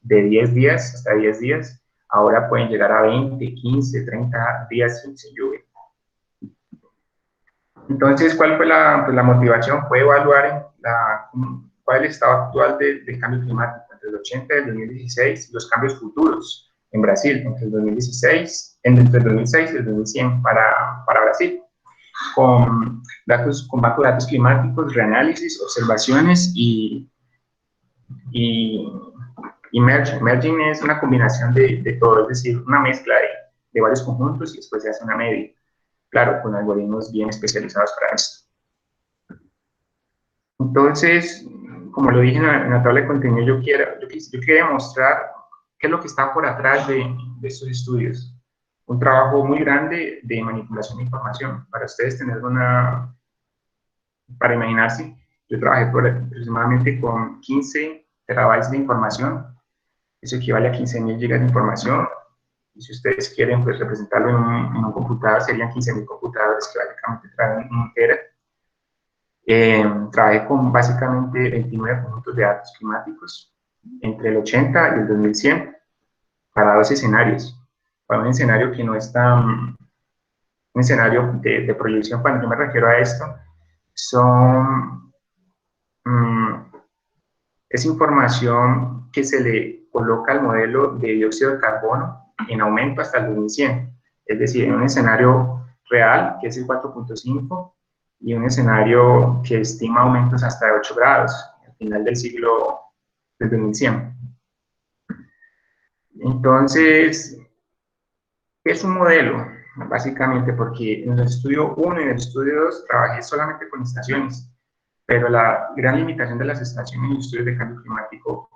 de 10 días, hasta 10 días, ahora pueden llegar a 20, 15, 30 días sin lluvia. Entonces, ¿cuál fue la motivación? Fue evaluar cuál es el estado actual del cambio climático entre el 80 y el 2016 y los cambios futuros en Brasil entre el 2006 y el 2100 para Brasil, con banco de datos climáticos, reanálisis, observaciones y merging. Merging es una combinación de todo, es decir, una mezcla de varios conjuntos y después se hace una media. Claro, con algoritmos bien especializados para esto. Entonces, como lo dije en la tabla de contenido, yo quería mostrar qué es lo que está por atrás de estos estudios. Un trabajo muy grande de manipulación de información. Para ustedes tener para imaginarse, yo trabajé aproximadamente con 15 terabytes de información. Eso equivale a 15.000 gigas de información. Y si ustedes quieren pues, representarlo en un computador, serían 15.000 computadores que básicamente traen un tera. Trabajé con básicamente 29 conjuntos de datos climáticos entre el 80 y el 2100 para 2 escenarios. Para un escenario que no es tan... un escenario de proyección, cuando yo me refiero a esto, son... es información que se le coloca al modelo de dióxido de carbono en aumento hasta el 2100. Es decir, en un escenario real, que es el 4.5, y un escenario que estima aumentos hasta 8 grados al final del siglo del 2100. Entonces, ¿qué es un modelo? Básicamente porque en el estudio 1 y en el estudio 2 trabajé solamente con estaciones, pero la gran limitación de las estaciones en estudios de cambio climático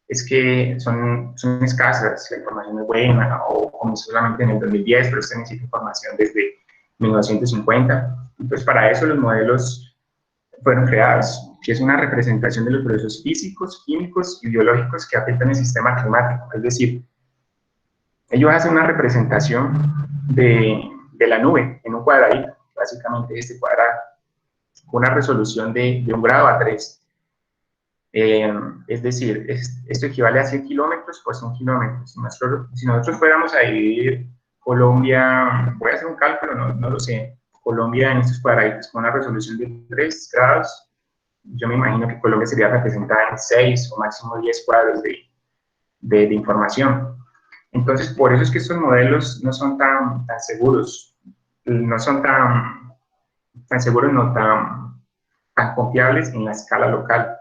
es que son escasas, la información es buena, o comenzó solamente en el 2010, pero usted necesita información desde 1950. Entonces, para eso los modelos fueron creados, que es una representación de los procesos físicos, químicos y biológicos que afectan el sistema climático. Es decir, ellos hacen una representación de la nube en un cuadradito, básicamente este cuadrado, con una resolución de 1 grado a 3. Es decir, esto equivale a 100 kilómetros por 100 kilómetros. Si nosotros fuéramos a dividir Colombia, voy a hacer un cálculo, no lo sé, Colombia en estos cuadraditos con una resolución de 3 grados, yo me imagino que Colombia sería representada en 6 o máximo 10 cuadros de información. Entonces, por eso es que estos modelos no son tan seguros, no son tan seguros, no tan confiables en la escala local.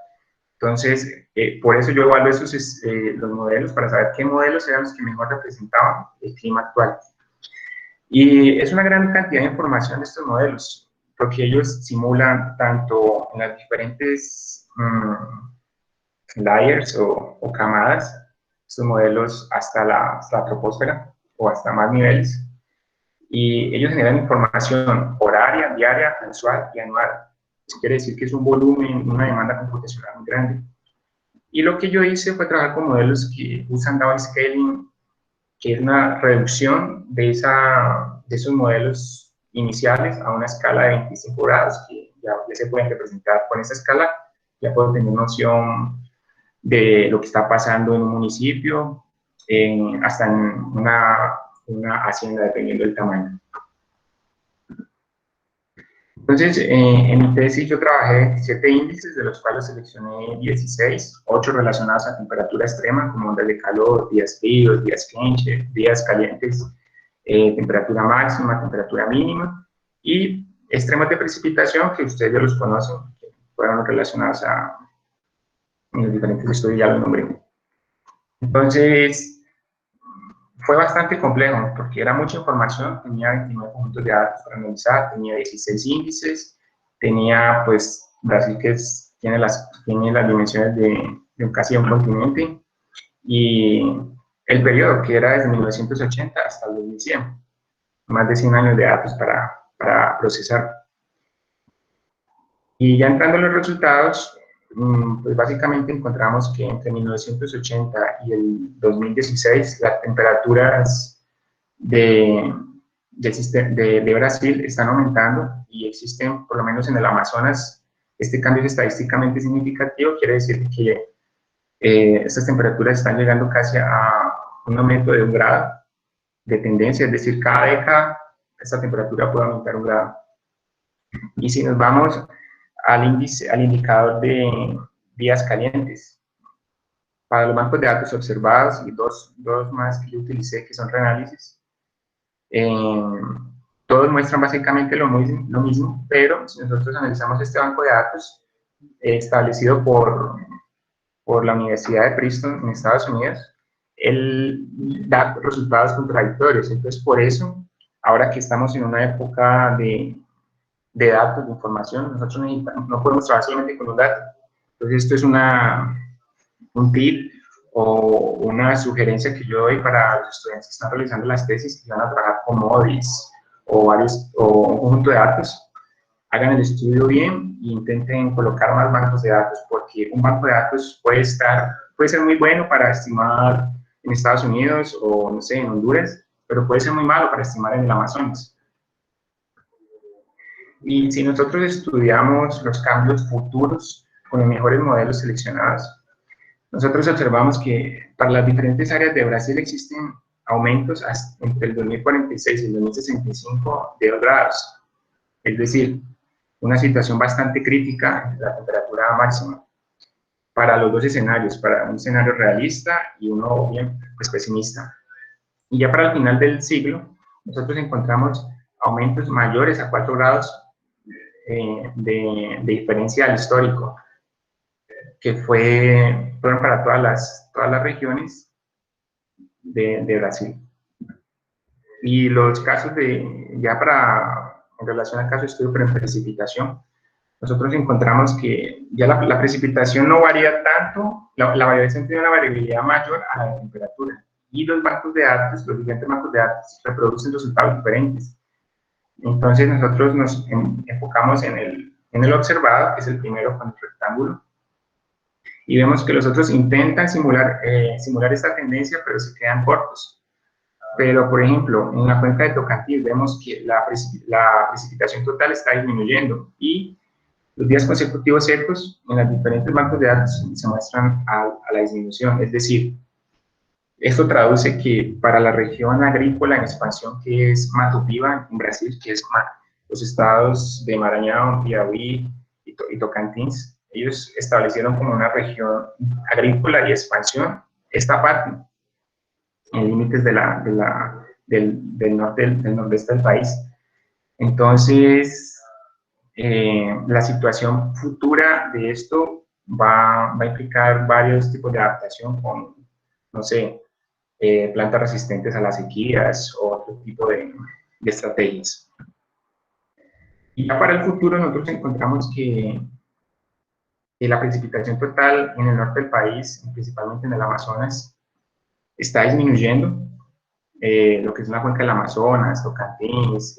Entonces, por eso yo evalúo los modelos para saber qué modelos eran los que mejor representaban el clima actual. Y es una gran cantidad de información de estos modelos, porque ellos simulan tanto en las diferentes layers o camadas, estos modelos hasta la troposfera o hasta más niveles, y ellos generan información horaria, diaria, mensual y anual. Eso quiere decir que es un volumen, una demanda computacional muy grande. Y lo que yo hice fue trabajar con modelos que usan downscaling, que es una reducción de esos modelos iniciales a una escala de 25 grados, que ya se pueden representar con esa escala. Ya puedo tener noción de lo que está pasando en un municipio, hasta en una hacienda, dependiendo del tamaño. Entonces, en mi tesis yo trabajé 27 índices, de los cuales seleccioné 16, 8 relacionados a temperatura extrema, como ondas de calor, días fríos, días calientes, temperatura máxima, temperatura mínima, y extremos de precipitación, que ustedes ya los conocen, que fueron relacionados en los diferentes estudios, ya los nombré. Entonces, fue bastante complejo, porque era mucha información, tenía 29 conjuntos de datos para analizar, tenía 16 índices, tenía, pues, Brasil que tiene las dimensiones de casi un continente, y el periodo, que era desde 1980 hasta el 2100, más de 100 años de datos para procesar. Y ya entrando en los resultados, pues básicamente encontramos que entre 1980 y el 2016 las temperaturas de Brasil están aumentando y existen, por lo menos en el Amazonas, este cambio es estadísticamente significativo. Quiere decir que estas temperaturas están llegando casi a un aumento de 1 grado de tendencia, es decir, cada década esta temperatura puede aumentar 1 grado. Y si nos vamos al indicador de días calientes, para los bancos de datos observados y dos más que yo utilicé, que son reanálisis, todos muestran básicamente lo mismo, pero si nosotros analizamos este banco de datos establecido por la Universidad de Princeton en Estados Unidos, él da resultados contradictorios. Entonces, por eso, ahora que estamos en una época de datos, de información, nosotros no podemos trabajar solamente con los datos. Entonces, esto es un tip o una sugerencia que yo doy para los estudiantes que están realizando las tesis, que van a trabajar con MODIS o un conjunto de datos. Hagan el estudio bien e intenten colocar más bancos de datos, porque un banco de datos puede ser muy bueno para estimar en Estados Unidos o, no sé, en Honduras, pero puede ser muy malo para estimar en el Amazonas. Y si nosotros estudiamos los cambios futuros con los mejores modelos seleccionados, nosotros observamos que para las diferentes áreas de Brasil existen aumentos entre el 2046 y el 2065 de 2 grados. Es decir, una situación bastante crítica en la temperatura máxima para los dos escenarios, para un escenario realista y uno bien pues, pesimista. Y ya para el final del siglo, nosotros encontramos aumentos mayores a 4 grados de diferencia al histórico, que fueron para todas las regiones de Brasil. Y los casos en relación al caso de estudio, pero en precipitación, nosotros encontramos que ya la precipitación no varía tanto, la variación tiene una variabilidad mayor a la temperatura. Y los bancos de datos, los diferentes bancos de datos, reproducen resultados diferentes. Entonces nosotros nos enfocamos en el observado, que es el primero con el rectángulo, y vemos que los otros intentan simular esta tendencia, pero se quedan cortos. Pero, por ejemplo, en la cuenca de Tocantins vemos que la precipitación total está disminuyendo y los días consecutivos secos en los diferentes bancos de datos se muestran a la disminución. Es decir, esto traduce que para la región agrícola en expansión que es Mato Piba, en Brasil, que es los estados de Maranhão, Piauí y Tocantins, ellos establecieron como una región agrícola y expansión esta parte, en límites del nordeste del país. Entonces, la situación futura de esto va a implicar varios tipos de adaptación con, no sé, plantas resistentes a las sequías o otro tipo de estrategias. Y ya para el futuro nosotros encontramos que la precipitación total en el norte del país, principalmente en el Amazonas, está disminuyendo. Lo que es la cuenca del Amazonas, Tocantins,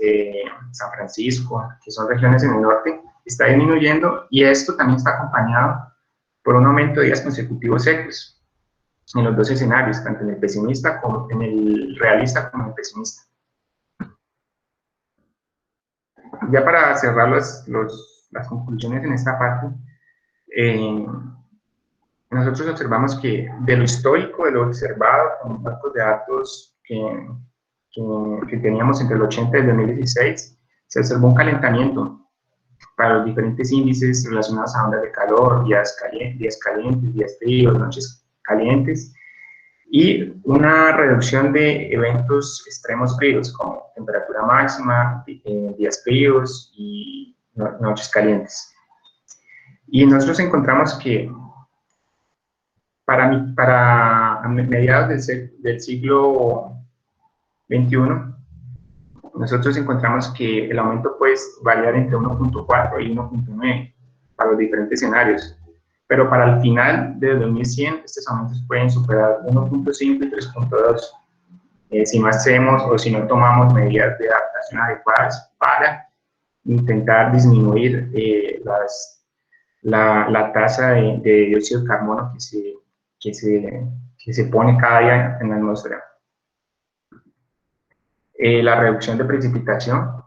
San Francisco, que son regiones en el norte, está disminuyendo, y esto también está acompañado por un aumento de días consecutivos secos en los dos escenarios, tanto en el pesimista como en el realista como en el pesimista. Ya para cerrar las conclusiones en esta parte, nosotros observamos que de lo histórico, de lo observado con los bancos de datos que teníamos entre el 80 y el 2016, se observó un calentamiento para los diferentes índices relacionados a ondas de calor, días calientes, días fríos, noches calientes, y una reducción de eventos extremos fríos, como temperatura máxima, días fríos y noches calientes. Y nosotros encontramos que para mediados del siglo XXI, nosotros encontramos que el aumento puede variar entre 1.4 y 1.9 para los diferentes escenarios, pero para el final de 2100 estos aumentos pueden superar 1.5 y 3.2 si no hacemos o si no tomamos medidas de adaptación adecuadas para intentar disminuir la tasa de dióxido de carbono que se pone cada día en la atmósfera. La reducción de precipitación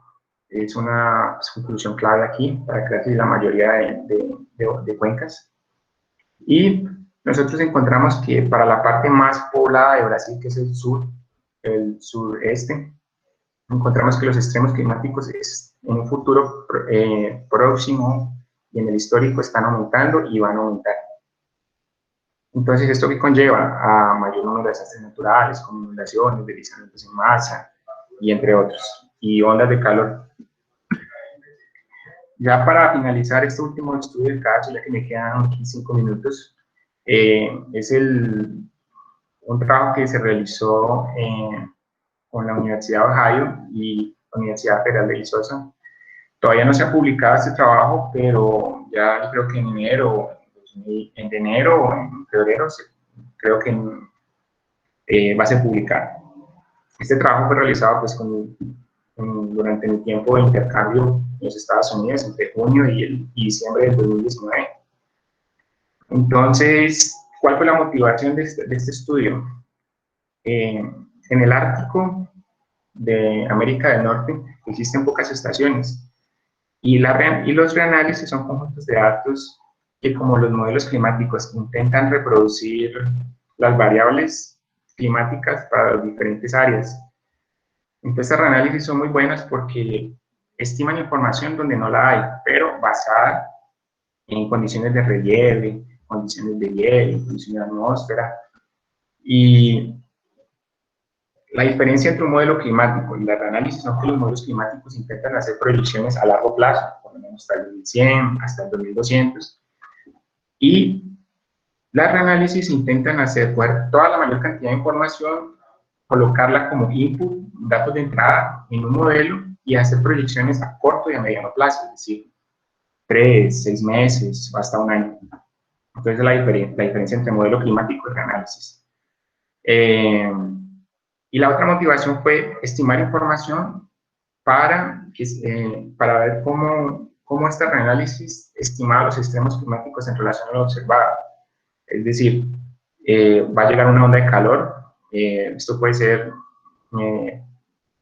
es una conclusión clave aquí para casi la mayoría de cuencas. Y nosotros encontramos que para la parte más poblada de Brasil, que es el sureste, encontramos que los extremos climáticos en un futuro próximo y en el histórico están aumentando y van a aumentar. Entonces, ¿esto qué conlleva? A mayor número de desastres naturales, como inundaciones, deslizamientos en masa, y entre otros, y ondas de calor. Ya para finalizar este último estudio del caso, ya que me quedan 5 minutos, es un trabajo que se realizó con la Universidad de Ohio y la Universidad Federal de Viçosa. Todavía no se ha publicado este trabajo, pero ya creo que en enero o en febrero, creo que va a ser publicado. Este trabajo fue realizado pues, durante el tiempo de intercambio en los Estados Unidos, entre junio y diciembre del 2019. Entonces, ¿cuál fue la motivación de este estudio? En el Ártico de América del Norte existen pocas estaciones y los reanálisis son conjuntos de datos que, como los modelos climáticos, intentan reproducir las variables climáticas para las diferentes áreas. Entonces, los reanálisis son muy buenos porque estiman información donde no la hay, pero basada en condiciones de relieve, condiciones de hielo, condiciones de atmósfera. Y la diferencia entre un modelo climático y la reanálisis son que los modelos climáticos intentan hacer proyecciones a largo plazo, por lo menos hasta el 2100, hasta el 2200. Y las reanálisis intentan hacer toda la mayor cantidad de información, colocarla como input, datos de entrada en un modelo y hacer proyecciones a corto y a mediano plazo, es decir, 3, 6 meses o hasta un año. Entonces, la diferencia entre modelo climático y reanálisis. Y la otra motivación fue estimar información para ver cómo este reanálisis estimaba los extremos climáticos en relación a lo observado. Es decir, va a llegar una onda de calor, esto puede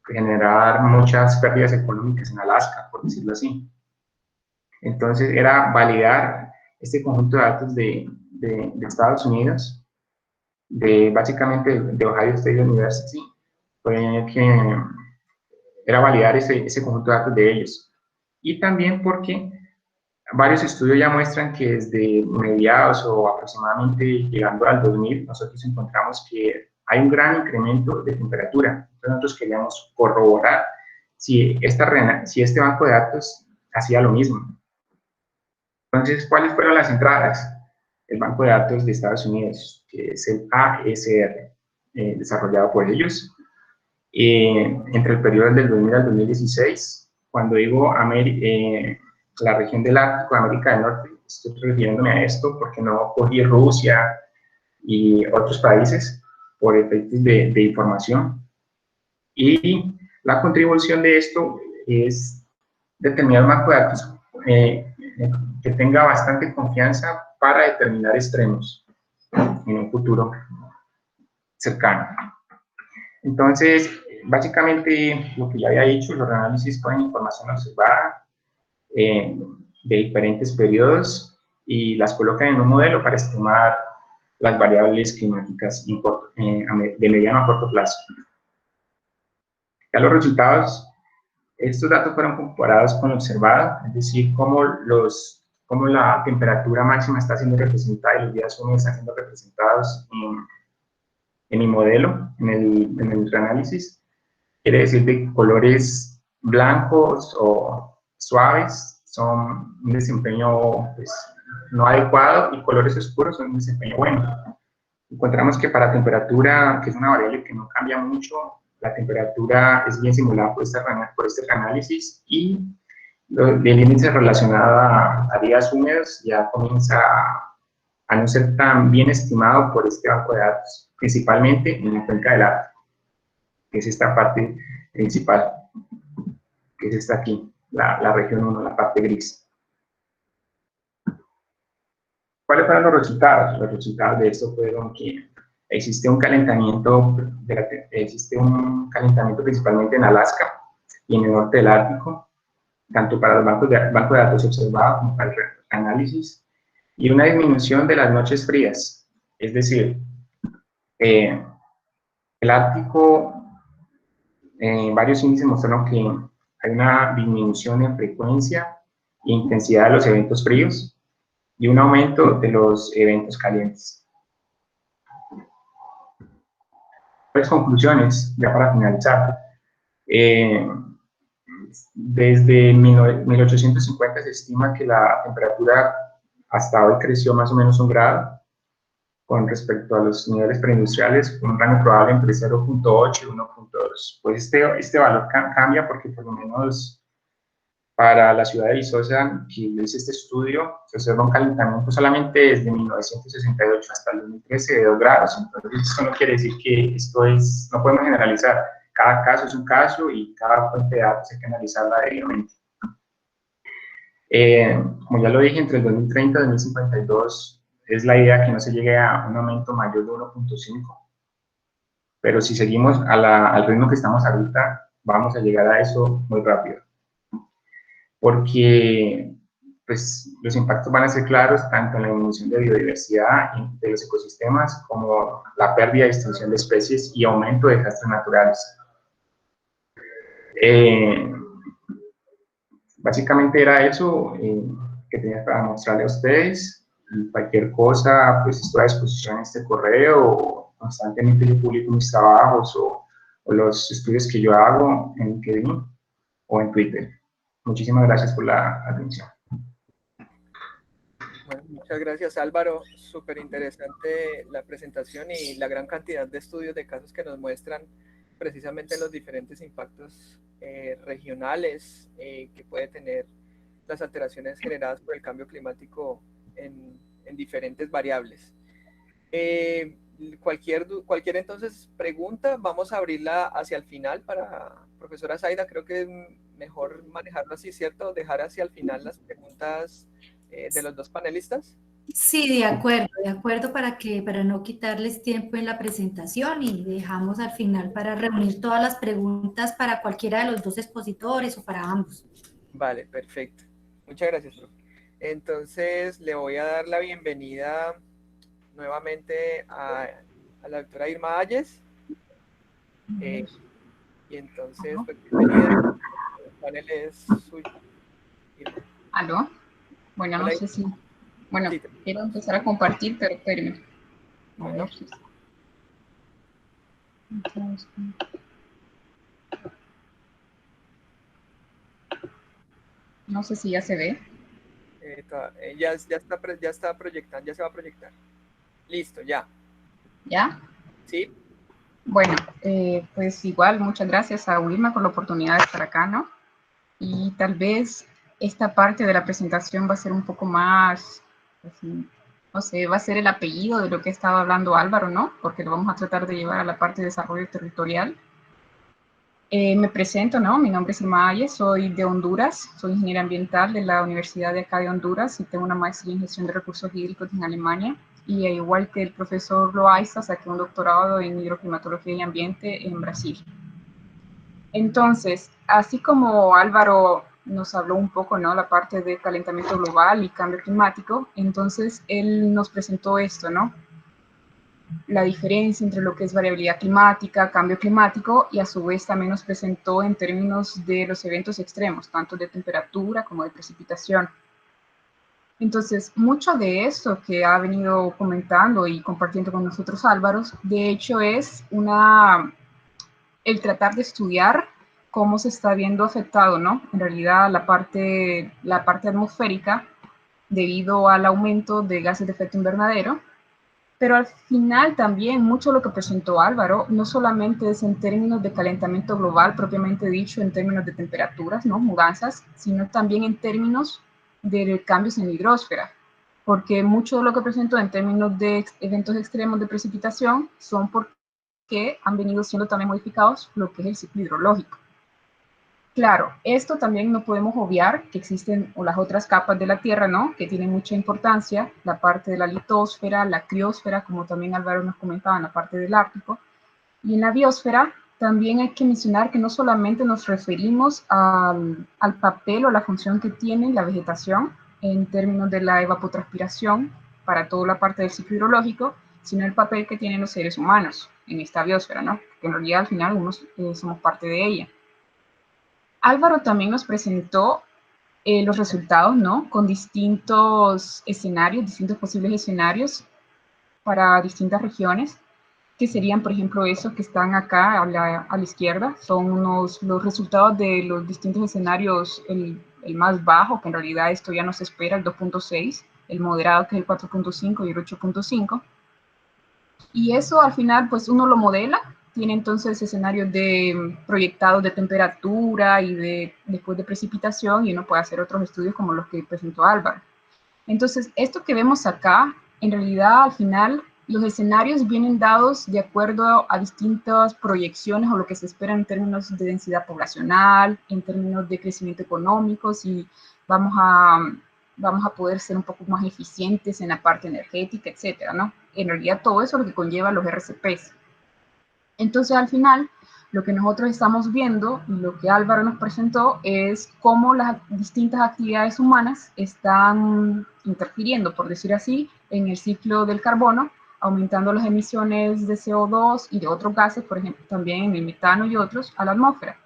generar muchas pérdidas económicas en Alaska, por decirlo así. Entonces, era validar este conjunto de datos de Estados Unidos, básicamente de Ohio State University, fue que era validar ese conjunto de datos de ellos. Y también porque varios estudios ya muestran que desde mediados o aproximadamente llegando al 2000, nosotros encontramos que hay un gran incremento de temperatura. Entonces, nosotros queríamos corroborar si este banco de datos hacía lo mismo. Entonces, ¿cuáles fueron las entradas? El banco de datos de Estados Unidos, que es el ASR, desarrollado por ellos, entre el periodo del 2000 al 2016. Cuando digo la región del Ártico, América del Norte, estoy refiriéndome a esto porque no cogí Rusia y otros países por efectos de información. Y la contribución de esto es determinar un banco de datos que tenga bastante confianza para determinar extremos en un futuro cercano. Entonces, básicamente, lo que ya había dicho, los análisis cogen información observada de diferentes periodos y las colocan en un modelo para estimar las variables climáticas de mediano a corto plazo. Ya los resultados, estos datos fueron comparados con lo observado, es decir, cómo la temperatura máxima está siendo representada y los días húmedos están siendo representados en mi modelo, en el reanálisis. Quiere decir que colores blancos o suaves son un desempeño pues, no adecuado y colores oscuros son un desempeño bueno. Encontramos que para temperatura, que es una variable que no cambia mucho, la temperatura es bien simulada por este reanálisis y el índice relacionado a días húmedos ya comienza a no ser tan bien estimado por este banco de datos, principalmente en la cuenca del Ártico, que es esta parte principal, que es esta aquí, la región 1, la parte gris. ¿Cuáles fueron los resultados? Los resultados de esto fueron que existe un calentamiento principalmente en Alaska y en el norte del Ártico, tanto para el banco de datos observados como para el análisis, y una disminución de las noches frías. Es decir, el Ártico, varios índices mostraron que hay una disminución en frecuencia e intensidad de los eventos fríos y un aumento de los eventos calientes. Pues conclusiones, ya para finalizar. Desde 1850 se estima que la temperatura hasta hoy creció más o menos 1 grado con respecto a los niveles preindustriales, con un rango probable entre 0.8 y 1.2. Pues este valor cambia porque por lo menos para la ciudad de Viçosa, que hice este estudio, se observa un calentamiento solamente desde 1968 hasta el 2013 de 2 grados. Entonces, eso no quiere decir que no podemos generalizar. Cada caso es un caso y cada fuente de datos hay que analizarla debidamente. Como ya lo dije, entre el 2030 y 2052 es la idea que no se llegue a un aumento mayor de 1.5. pero si seguimos al ritmo que estamos ahorita, vamos a llegar a eso muy rápido. Porque pues, los impactos van a ser claros tanto en la disminución de biodiversidad de los ecosistemas como la pérdida y extinción de especies y aumento de desastres naturales. Básicamente era eso que tenía para mostrarle a ustedes. Y cualquier cosa, pues estoy a disposición en este correo, o constantemente yo publico mis trabajos o los estudios que yo hago en LinkedIn o en Twitter. Muchísimas gracias por la atención. Bueno, muchas gracias, Álvaro. Súper interesante la presentación y la gran cantidad de estudios de casos que nos muestran precisamente los diferentes impactos regionales que puede tener las alteraciones generadas por el cambio climático en diferentes variables. Cualquier entonces pregunta, vamos a abrirla hacia el final para profesora Zaida. Creo que es mejor manejarlo así, ¿cierto? Dejar hacia el final las preguntas de los dos panelistas. Sí, de acuerdo para no quitarles tiempo en la presentación, y dejamos al final para reunir todas las preguntas para cualquiera de los dos expositores o para ambos. Vale, perfecto. Muchas gracias, profe. Entonces le voy a dar la bienvenida nuevamente a la doctora Irma Ayes. Y entonces, pues, bienvenida. El panel es suyo. ¿Aló? Bueno, Hola. no sé si... Bueno, sí, quiero empezar a compartir, pero espérenme. Bueno, pues. Entonces, no sé si ya se ve. Ya está proyectando, ya se va a proyectar. Listo, ya. ¿Ya? Sí. Bueno, pues igual, muchas gracias a Wilma por la oportunidad de estar acá, ¿no? Y tal vez esta parte de la presentación va a ser un poco más, así, no sé, va a ser el apellido de lo que estaba hablando Álvaro, ¿no? Porque lo vamos a tratar de llevar a la parte de desarrollo territorial. Me presento, ¿no? Mi nombre es Irma Ayes, soy de Honduras, soy ingeniera ambiental de la Universidad de acá de Honduras y tengo una maestría en gestión de recursos hídricos en Alemania. Y igual que el profesor Loaiza, saqué un doctorado en hidroclimatología y ambiente en Brasil. Entonces, así como Álvaro nos habló un poco, ¿no? La parte de calentamiento global y cambio climático, entonces él nos presentó esto, ¿no? La diferencia entre lo que es variabilidad climática, cambio climático, y a su vez también nos presentó en términos de los eventos extremos, tanto de temperatura como de precipitación. Entonces, mucho de esto que ha venido comentando y compartiendo con nosotros Álvaro, de hecho es el tratar de estudiar cómo se está viendo afectado, ¿no? En realidad la parte atmosférica debido al aumento de gases de efecto invernadero. Pero al final también mucho de lo que presentó Álvaro no solamente es en términos de calentamiento global propiamente dicho, en términos de temperaturas, ¿no? Mudanzas, sino también en términos de cambios en la hidrosfera, porque mucho de lo que presentó en términos de eventos extremos de precipitación son porque han venido siendo también modificados lo que es el ciclo hidrológico. Claro, esto también no podemos obviar que existen las otras capas de la Tierra, ¿no? Que tienen mucha importancia, la parte de la litosfera, la criosfera, como también Álvaro nos comentaba, en la parte del Ártico. Y en la biosfera también hay que mencionar que no solamente nos referimos al papel o la función que tiene la vegetación en términos de la evapotranspiración para toda la parte del ciclo hidrológico, sino el papel que tienen los seres humanos en esta biosfera, ¿no? Que en realidad al final unos somos parte de ella. Álvaro también nos presentó los resultados, ¿no? Con distintos escenarios, distintos posibles escenarios para distintas regiones, que serían, por ejemplo, esos que están acá a la izquierda, son los resultados de los distintos escenarios, el más bajo, que en realidad esto ya no se espera, el 2.6, el moderado, que es el 4.5 y el 8.5. Y eso al final, pues uno lo modela, tiene entonces escenarios de proyectados de temperatura y después de precipitación, y uno puede hacer otros estudios como los que presentó Álvaro. Entonces, esto que vemos acá, en realidad al final los escenarios vienen dados de acuerdo a distintas proyecciones o lo que se espera en términos de densidad poblacional, en términos de crecimiento económico, si vamos a poder ser un poco más eficientes en la parte energética, etcétera, ¿no? En realidad todo eso es lo que conlleva los RCPs. Entonces, al final, lo que nosotros estamos viendo y lo que Álvaro nos presentó es cómo las distintas actividades humanas están interfiriendo, por decir así, en el ciclo del carbono, aumentando las emisiones de CO2 y de otros gases, por ejemplo, también en el metano y otros, a la atmósfera.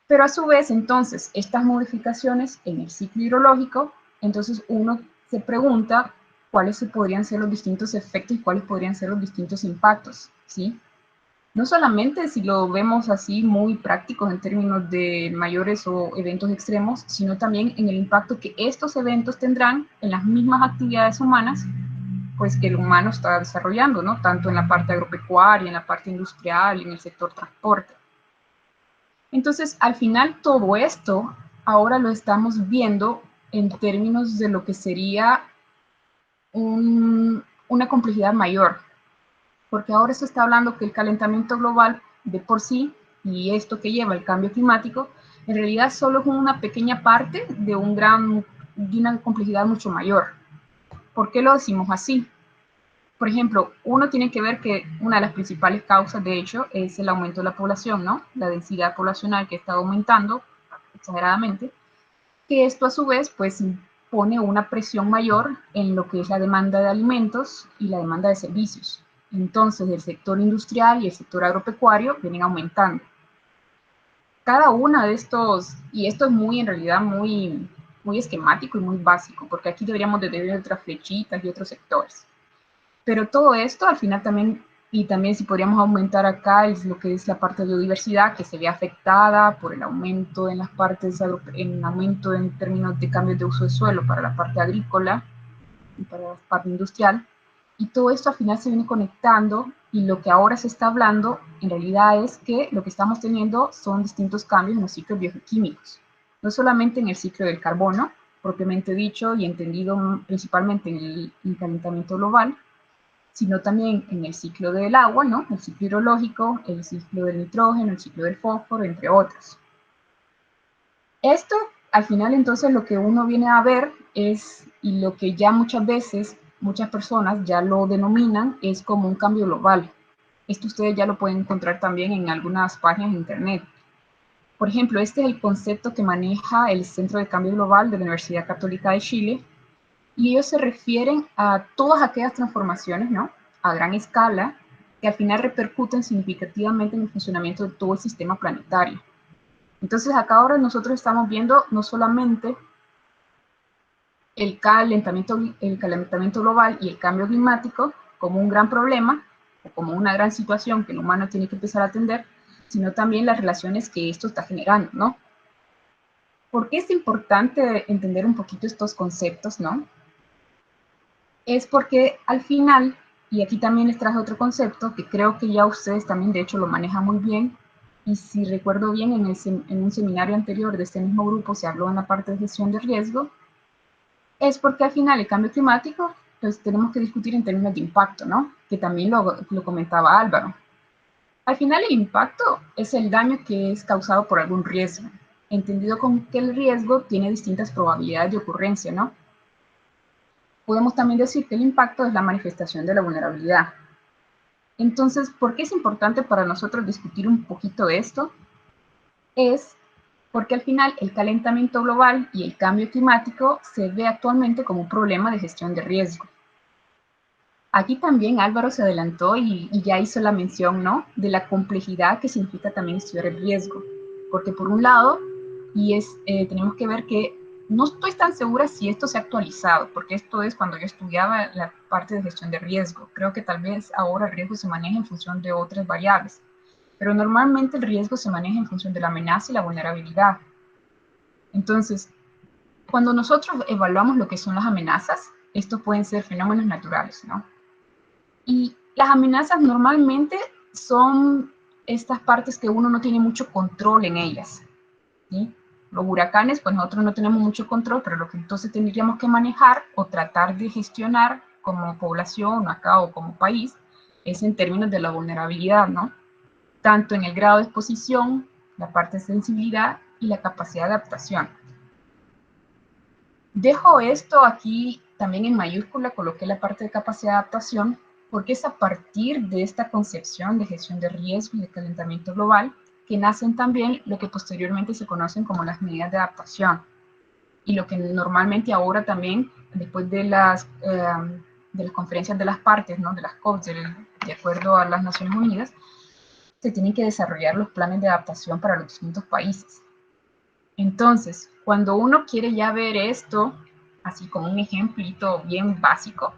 Pero a su vez, entonces, estas modificaciones en el ciclo hidrológico, entonces uno se pregunta cuáles podrían ser los distintos efectos y cuáles podrían ser los distintos impactos, ¿sí? No solamente si lo vemos así muy prácticos en términos de mayores o eventos extremos, sino también en el impacto que estos eventos tendrán en las mismas actividades humanas, pues que el humano está desarrollando, ¿no? Tanto en la parte agropecuaria, en la parte industrial, en el sector transporte. Entonces, al final, todo esto ahora lo estamos viendo en términos de lo que sería una complejidad mayor, porque ahora se está hablando que el calentamiento global de por sí, y esto que lleva el cambio climático, en realidad solo es una pequeña parte de una complejidad mucho mayor. ¿Por qué lo decimos así? Por ejemplo, uno tiene que ver que una de las principales causas, de hecho, es el aumento de la población, ¿no? La densidad poblacional que está aumentando exageradamente, que esto a su vez, pues, pone una presión mayor en lo que es la demanda de alimentos y la demanda de servicios. Entonces, el sector industrial y el sector agropecuario vienen aumentando. Cada una de estos, y esto es muy, en realidad, muy esquemático y muy básico, porque aquí deberíamos de tener otras flechitas y otros sectores. Pero todo esto al final también, y también si podríamos aumentar acá, es lo que es la parte de biodiversidad que se ve afectada por el aumento en las partes, en aumento en términos de cambios de uso de suelo para la parte agrícola y para la parte industrial. Y todo esto al final se viene conectando y lo que ahora se está hablando en realidad es que lo que estamos teniendo son distintos cambios en los ciclos bioquímicos. No solamente en el ciclo del carbono, propiamente dicho y entendido principalmente en el calentamiento global, sino también en el ciclo del agua, ¿no? El ciclo hidrológico, el ciclo del nitrógeno, el ciclo del fósforo, entre otros. Esto, al final, entonces, lo que uno viene a ver es, y lo que ya muchas veces, muchas personas ya lo denominan, es como un cambio global. Esto ustedes ya lo pueden encontrar también en algunas páginas de internet. Por ejemplo, este es el concepto que maneja el Centro de Cambio Global de la Universidad Católica de Chile, y ellos se refieren a todas aquellas transformaciones, ¿no?, a gran escala, que al final repercuten significativamente en el funcionamiento de todo el sistema planetario. Entonces, acá ahora nosotros estamos viendo no solamente el calentamiento global y el cambio climático como un gran problema, o como una gran situación que el humano tiene que empezar a atender, sino también las relaciones que esto está generando, ¿no? ¿Por qué es importante entender un poquito estos conceptos, no? Es porque al final, y aquí también les traje otro concepto que creo que ya ustedes también de hecho lo manejan muy bien, y si recuerdo bien en un seminario anterior de este mismo grupo se habló en la parte de gestión de riesgo, es porque al final el cambio climático, pues tenemos que discutir en términos de impacto, ¿no? Que también lo comentaba Álvaro. Al final el impacto es el daño que es causado por algún riesgo, entendido como que el riesgo tiene distintas probabilidades de ocurrencia, ¿no? Podemos también decir que el impacto es la manifestación de la vulnerabilidad. Entonces, ¿por qué es importante para nosotros discutir un poquito esto? Es porque al final el calentamiento global y el cambio climático se ve actualmente como un problema de gestión de riesgo. Aquí también Álvaro se adelantó y ya hizo la mención, ¿no?, de la complejidad que significa también estudiar el riesgo. Porque por un lado, tenemos que ver que no estoy tan segura si esto se ha actualizado, porque esto es cuando yo estudiaba la parte de gestión de riesgo. Creo que tal vez ahora el riesgo se maneja en función de otras variables, pero normalmente el riesgo se maneja en función de la amenaza y la vulnerabilidad. Entonces, cuando nosotros evaluamos lo que son las amenazas, estos pueden ser fenómenos naturales, ¿no? Y las amenazas normalmente son estas partes que uno no tiene mucho control en ellas, ¿sí? Los huracanes, pues nosotros no tenemos mucho control, pero lo que entonces tendríamos que manejar o tratar de gestionar como población acá o como país es en términos de la vulnerabilidad, ¿no? Tanto en el grado de exposición, la parte de sensibilidad y la capacidad de adaptación. Dejo esto aquí también en mayúscula, coloqué la parte de capacidad de adaptación, porque es a partir de esta concepción de gestión de riesgo y de calentamiento global que nacen también lo que posteriormente se conocen como las medidas de adaptación, y lo que normalmente ahora también, después de las conferencias de las partes, ¿no? De las COP, de acuerdo a las Naciones Unidas, se tienen que desarrollar los planes de adaptación para los distintos países. Entonces, cuando uno quiere ya ver esto, así como un ejemplito bien básico,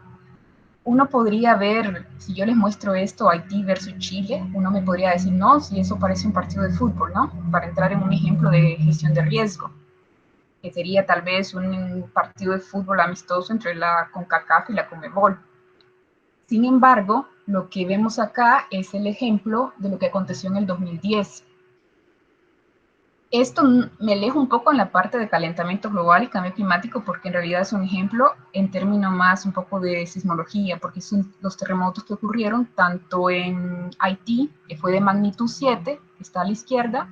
uno podría ver, si yo les muestro esto, Haití versus Chile, uno me podría decir, no, si eso parece un partido de fútbol, ¿no? Para entrar en un ejemplo de gestión de riesgo, que sería tal vez un partido de fútbol amistoso entre la CONCACAF y la CONMEBOL. Sin embargo, lo que vemos acá es el ejemplo de lo que aconteció en el 2010. Esto me alejo un poco en la parte de calentamiento global y cambio climático, porque en realidad es un ejemplo en términos más un poco de sismología, porque son los terremotos que ocurrieron tanto en Haití, que fue de magnitud 7, que está a la izquierda,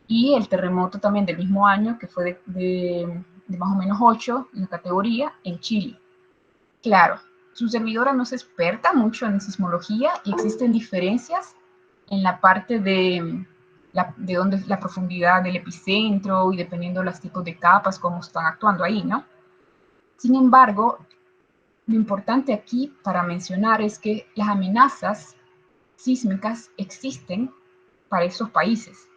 y el terremoto también del mismo año, que fue de más o menos 8 en la categoría, en Chile. Claro, su servidora no es experta mucho en sismología y existen diferencias en la parte de dónde es la profundidad del epicentro y dependiendo de los tipos de capas, cómo están actuando ahí, ¿no? Sin embargo, lo importante aquí para mencionar es que las amenazas sísmicas existen para esos países,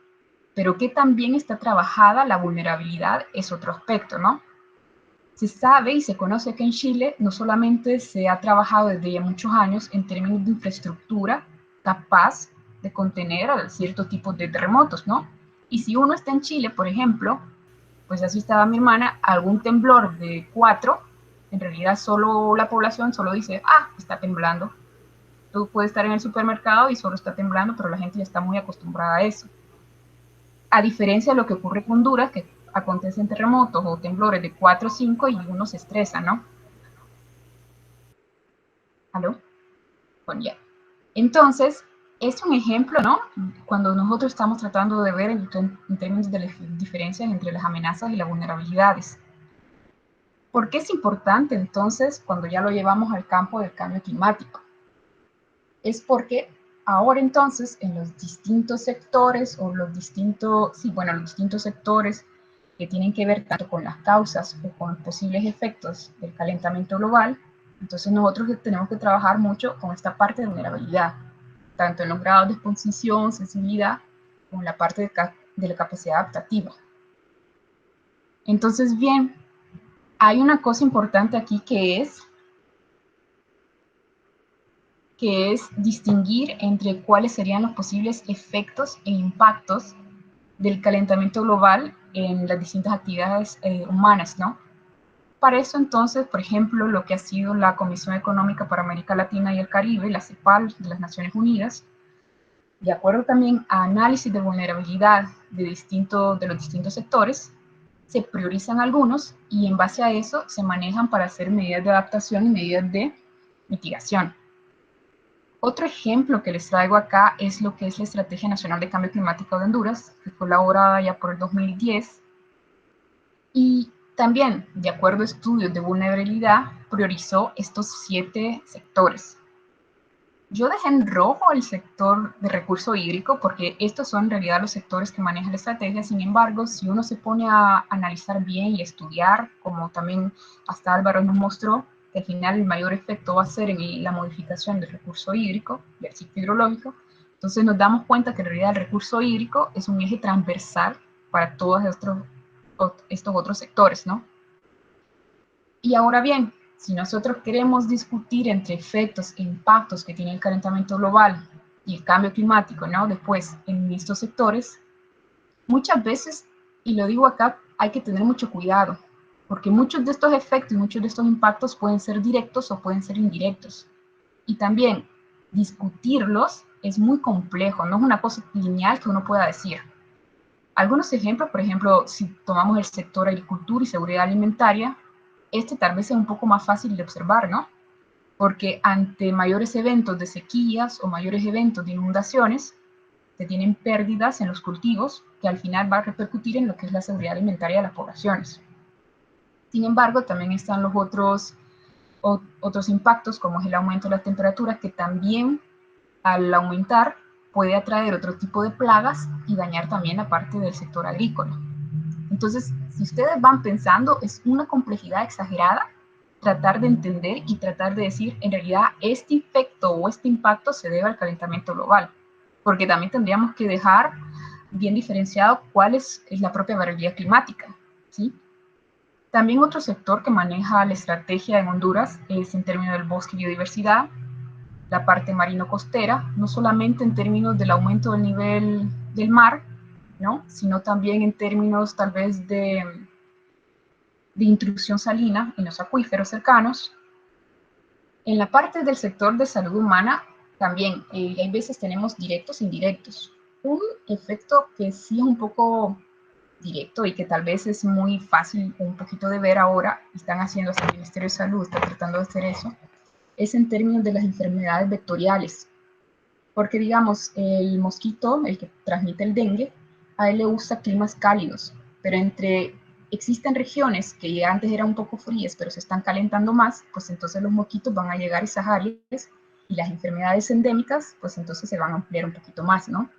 pero que también está trabajada la vulnerabilidad es otro aspecto, ¿no? Se sabe y se conoce que en Chile no solamente se ha trabajado desde ya muchos años en términos de infraestructura capaz de contener a ciertos tipos de terremotos, ¿no? Y si uno está en Chile, por ejemplo, pues así estaba mi hermana, algún temblor de 4, en realidad solo la población solo dice, ah, está temblando. Tú puedes estar en el supermercado y solo está temblando, pero la gente ya está muy acostumbrada a eso. A diferencia de lo que ocurre con Honduras, que acontecen terremotos o temblores de 4 o 5 y uno se estresa, ¿no? ¿Aló? Bueno, ya. Entonces, es un ejemplo, ¿no? Cuando nosotros estamos tratando de ver en términos de las diferencias entre las amenazas y las vulnerabilidades. ¿Por qué es importante entonces cuando ya lo llevamos al campo del cambio climático? Es porque ahora entonces en los distintos sectores o los distintos sectores que tienen que ver tanto con las causas o con posibles efectos del calentamiento global, entonces nosotros tenemos que trabajar mucho con esta parte de vulnerabilidad, tanto en los grados de exposición, sensibilidad, como en la parte de la capacidad adaptativa. Entonces, bien, hay una cosa importante aquí que es distinguir entre cuáles serían los posibles efectos e impactos del calentamiento global en las distintas actividades humanas, ¿no? Para eso entonces, por ejemplo, lo que ha sido la Comisión Económica para América Latina y el Caribe, la CEPAL de las Naciones Unidas, de acuerdo también a análisis de vulnerabilidad de los distintos sectores, se priorizan algunos y en base a eso se manejan para hacer medidas de adaptación y medidas de mitigación. Otro ejemplo que les traigo acá es lo que es la Estrategia Nacional de Cambio Climático de Honduras, que fue elaborada ya por el 2010, y también, de acuerdo a estudios de vulnerabilidad, priorizó estos 7 sectores. Yo dejé en rojo el sector de recurso hídrico porque estos son en realidad los sectores que maneja la estrategia. Sin embargo, si uno se pone a analizar bien y estudiar, como también hasta Álvaro nos mostró, que al final el mayor efecto va a ser en la modificación del recurso hídrico, del ciclo hidrológico, entonces nos damos cuenta que en realidad el recurso hídrico es un eje transversal para todos estos otros sectores, ¿no? Y ahora bien, si nosotros queremos discutir entre efectos e impactos que tiene el calentamiento global y el cambio climático, ¿no? Después, en estos sectores, muchas veces, y lo digo acá, hay que tener mucho cuidado, porque muchos de estos efectos y muchos de estos impactos pueden ser directos o pueden ser indirectos. Y también, discutirlos es muy complejo, no es una cosa lineal que uno pueda decir. Algunos ejemplos, por ejemplo, si tomamos el sector agricultura y seguridad alimentaria, tal vez sea un poco más fácil de observar, ¿no? Porque ante mayores eventos de sequías o mayores eventos de inundaciones, se tienen pérdidas en los cultivos que al final va a repercutir en lo que es la seguridad alimentaria de las poblaciones. Sin embargo, también están los otros otros impactos, como es el aumento de las temperaturas, que también al aumentar puede atraer otro tipo de plagas y dañar también la parte del sector agrícola. Entonces, si ustedes van pensando, es una complejidad exagerada tratar de entender y tratar de decir, en realidad, este efecto o este impacto se debe al calentamiento global, porque también tendríamos que dejar bien diferenciado cuál es la propia variabilidad climática, ¿sí? También otro sector que maneja la estrategia en Honduras es en términos del bosque y biodiversidad, la parte marino-costera, no solamente en términos del aumento del nivel del mar, ¿no? Sino también en términos tal vez de intrusión salina en los acuíferos cercanos. En la parte del sector de salud humana, también hay veces tenemos directos e indirectos. Un efecto que sí es un poco directo y que tal vez es muy fácil un poquito de ver ahora, están haciendo hasta el Ministerio de Salud, está tratando de hacer eso, es en términos de las enfermedades vectoriales. Porque digamos, el mosquito, el que transmite el dengue, a él le gusta climas cálidos, pero existen regiones que antes eran un poco frías, pero se están calentando más, pues entonces los mosquitos van a llegar a esas áreas y las enfermedades endémicas, pues entonces se van a ampliar un poquito más, ¿no?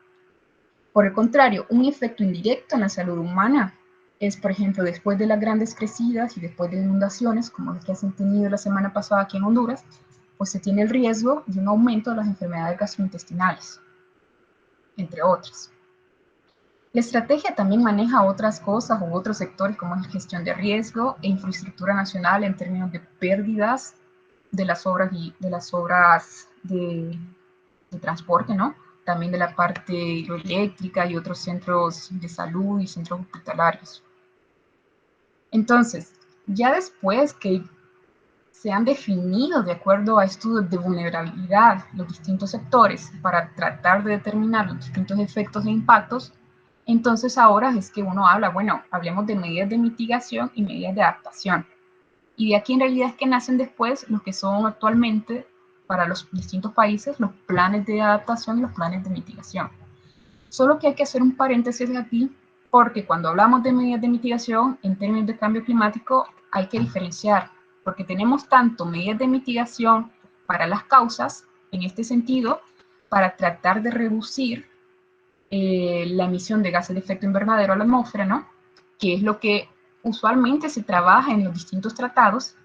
Por el contrario, un efecto indirecto en la salud humana es, por ejemplo, después de las grandes crecidas y después de inundaciones, como las que se han tenido la semana pasada aquí en Honduras, pues se tiene el riesgo de un aumento de las enfermedades gastrointestinales, entre otras. La estrategia también maneja otras cosas u otros sectores como la gestión de riesgo e infraestructura nacional en términos de pérdidas de las obras de transporte, ¿no? También de la parte hidroeléctrica y otros centros de salud y centros hospitalarios. Entonces, ya después que se han definido de acuerdo a estudios de vulnerabilidad los distintos sectores para tratar de determinar los distintos efectos e impactos, entonces ahora es que uno habla, bueno, hablemos de medidas de mitigación y medidas de adaptación. Y de aquí en realidad es que nacen después los que son actualmente para los distintos países los planes de adaptación y los planes de mitigación. Solo que hay que hacer un paréntesis aquí, porque cuando hablamos de medidas de mitigación en términos de cambio climático hay que diferenciar, porque tenemos tanto medidas de mitigación para las causas, en este sentido, para tratar de reducir la emisión de gases de efecto invernadero a la atmósfera, ¿no? Que es lo que usualmente se trabaja en los distintos tratados.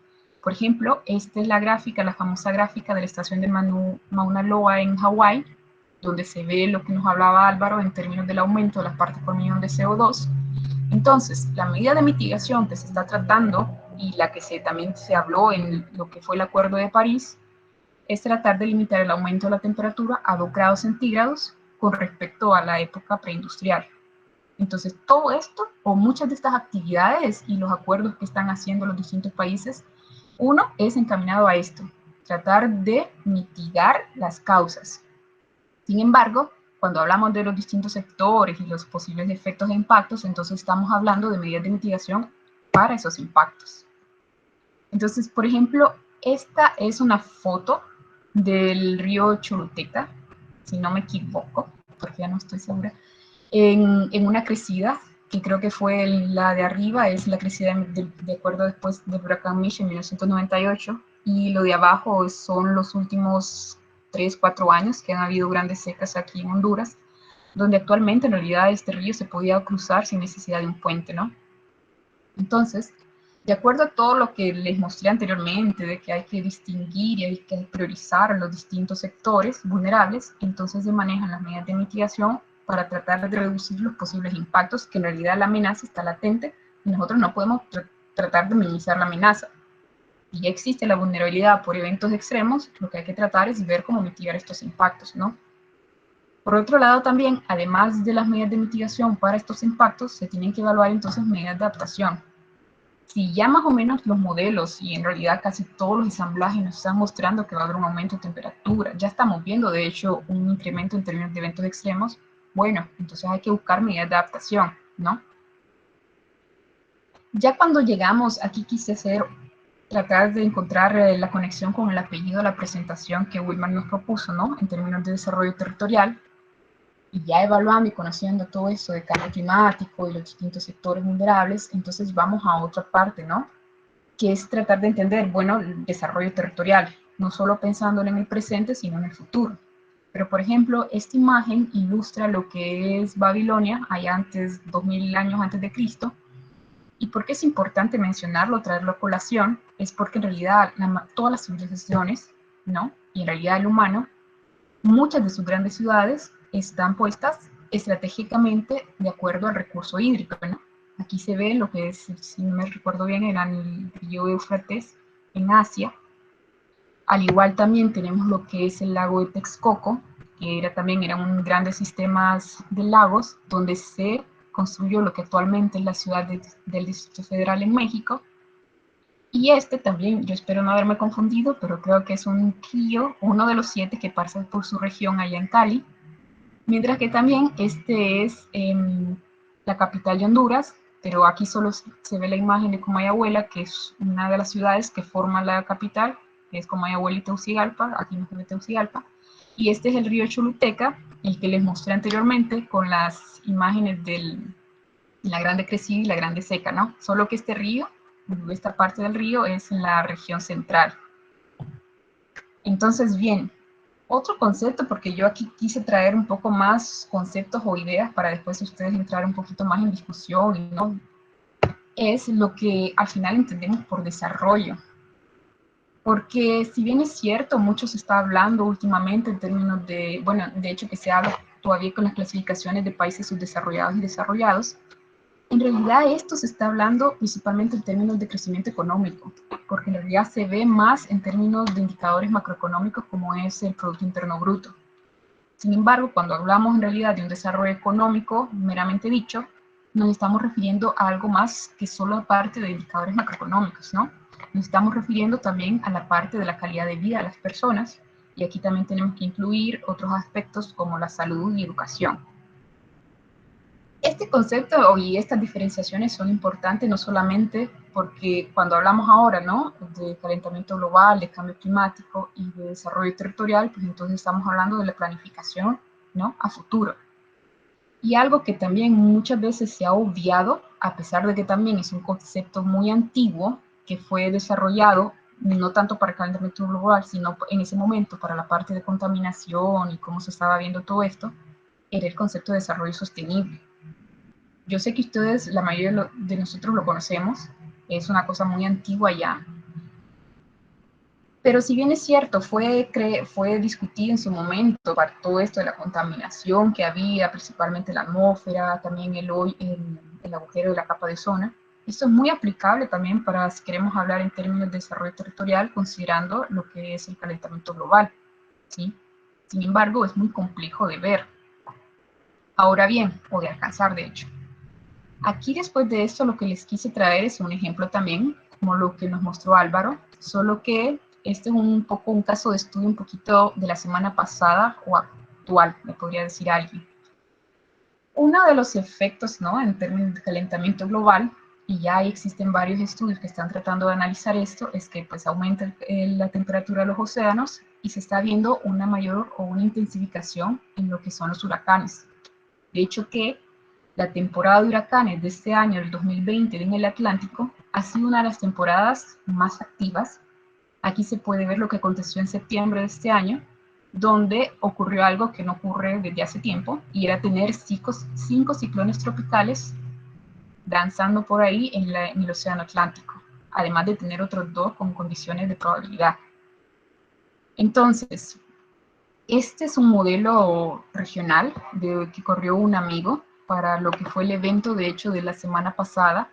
Por ejemplo, esta es la gráfica, la famosa gráfica de la estación de Mauna Loa en Hawái, donde se ve lo que nos hablaba Álvaro en términos del aumento de las partes por millón de CO2. Entonces, la medida de mitigación que se está tratando y la que también se habló en lo que fue el Acuerdo de París es tratar de limitar el aumento de la temperatura a 2 grados centígrados con respecto a la época preindustrial. Entonces, todo esto, o muchas de estas actividades y los acuerdos que están haciendo los distintos países, uno es encaminado a esto, tratar de mitigar las causas. Sin embargo, cuando hablamos de los distintos sectores y los posibles efectos e impactos, entonces estamos hablando de medidas de mitigación para esos impactos. Entonces, por ejemplo, esta es una foto del río Choluteca, si no me equivoco, porque ya no estoy segura, en una crecida, que creo que fue la de arriba, es la crecida de acuerdo después del huracán Mitch en 1998, y lo de abajo son los últimos 3-4 años que han habido grandes secas aquí en Honduras, donde actualmente en realidad este río se podía cruzar sin necesidad de un puente, ¿no? Entonces, de acuerdo a todo lo que les mostré anteriormente, de que hay que distinguir y hay que priorizar los distintos sectores vulnerables, entonces se manejan las medidas de mitigación para tratar de reducir los posibles impactos, que en realidad la amenaza está latente y nosotros no podemos tratar de minimizar la amenaza. Y ya existe la vulnerabilidad por eventos extremos, lo que hay que tratar es ver cómo mitigar estos impactos, ¿no? Por otro lado también, además de las medidas de mitigación para estos impactos, se tienen que evaluar entonces medidas de adaptación. Si ya más o menos los modelos y en realidad casi todos los ensamblajes nos están mostrando que va a haber un aumento de temperatura, ya estamos viendo de hecho un incremento en términos de eventos extremos, bueno, entonces hay que buscar medidas de adaptación, ¿no? Ya cuando llegamos, aquí quise tratar de encontrar la conexión con el apellido de la presentación que Wilmar nos propuso, ¿no? En términos de desarrollo territorial, y ya evaluando y conociendo todo eso de cambio climático y los distintos sectores vulnerables, entonces vamos a otra parte, ¿no? que es tratar de entender, bueno, el desarrollo territorial, no solo pensando en el presente, sino en el futuro. Pero, por ejemplo, esta imagen ilustra lo que es Babilonia, allá antes, 2000 años antes de Cristo. ¿Y por qué es importante mencionarlo, traerlo a colación? Es porque en realidad todas las civilizaciones, ¿no? Y en realidad el humano, muchas de sus grandes ciudades están puestas estratégicamente de acuerdo al recurso hídrico, ¿no? Aquí se ve lo que es, si no me recuerdo bien, era el río Éufrates en Asia. Al igual también tenemos lo que es el lago de Texcoco, que también eran un grandes sistemas de lagos donde se construyó lo que actualmente es la ciudad del Distrito Federal en México. Y este también, yo espero no haberme confundido, pero creo que es un río, uno de los 7 que pasa por su región allá en Cali. Mientras que también este es la capital de Honduras, pero aquí solo se ve la imagen de Comayagüela, que es una de las ciudades que forman la capital, que es Comayagüela y Tegucigalpa, aquí no se ve Tegucigalpa. Y este es el río Choluteca, el que les mostré anteriormente con las imágenes de la grande crecida y la grande seca, ¿no? Solo que este río, esta parte del río es en la región central. Entonces, bien, otro concepto, porque yo aquí quise traer un poco más conceptos o ideas para después ustedes entrar un poquito más en discusión, ¿no? Es lo que al final entendemos por desarrollo. Porque si bien es cierto, mucho se está hablando últimamente en términos de, bueno, de hecho que se habla todavía con las clasificaciones de países subdesarrollados y desarrollados, en realidad esto se está hablando principalmente en términos de crecimiento económico, porque en realidad se ve más en términos de indicadores macroeconómicos como es el Producto Interno Bruto. Sin embargo, cuando hablamos en realidad de un desarrollo económico, meramente dicho, nos estamos refiriendo a algo más que solo parte de indicadores macroeconómicos, ¿no? Nos estamos refiriendo también a la parte de la calidad de vida de las personas, y aquí también tenemos que incluir otros aspectos como la salud y educación. Este concepto y estas diferenciaciones son importantes no solamente porque cuando hablamos ahora, ¿no?, de calentamiento global, de cambio climático y de desarrollo territorial, pues entonces estamos hablando de la planificación, ¿no?, a futuro. Y algo que también muchas veces se ha obviado, a pesar de que también es un concepto muy antiguo, que fue desarrollado no tanto para el calentamiento global, sino en ese momento para la parte de contaminación y cómo se estaba viendo todo esto, era el concepto de desarrollo sostenible. Yo sé que ustedes, la mayoría de nosotros lo conocemos, es una cosa muy antigua ya, pero si bien es cierto, fue discutido en su momento para todo esto de la contaminación que había, principalmente la atmósfera, también el agujero de la capa de ozono. Esto es muy aplicable también para si queremos hablar en términos de desarrollo territorial, considerando lo que es el calentamiento global, ¿sí? Sin embargo, es muy complejo de ver. Ahora bien, o de alcanzar, de hecho. Aquí después de esto lo que les quise traer es un ejemplo también, como lo que nos mostró Álvaro, solo que este es un poco un caso de estudio un poquito de la semana pasada o actual, me podría decir alguien. Uno de los efectos, ¿no?, en términos de calentamiento global, y ya existen varios estudios que están tratando de analizar esto, es que pues aumenta la temperatura de los océanos y se está viendo una mayor o una intensificación en lo que son los huracanes. De hecho que la temporada de huracanes de este año, el 2020, en el Atlántico, ha sido una de las temporadas más activas. Aquí se puede ver lo que aconteció en septiembre de este año, donde ocurrió algo que no ocurre desde hace tiempo, y era tener 5 ciclones tropicales danzando por ahí en el Océano Atlántico, además de tener otros 2 con condiciones de probabilidad. Entonces, este es un modelo regional que corrió un amigo para lo que fue el evento, de hecho, de la semana pasada,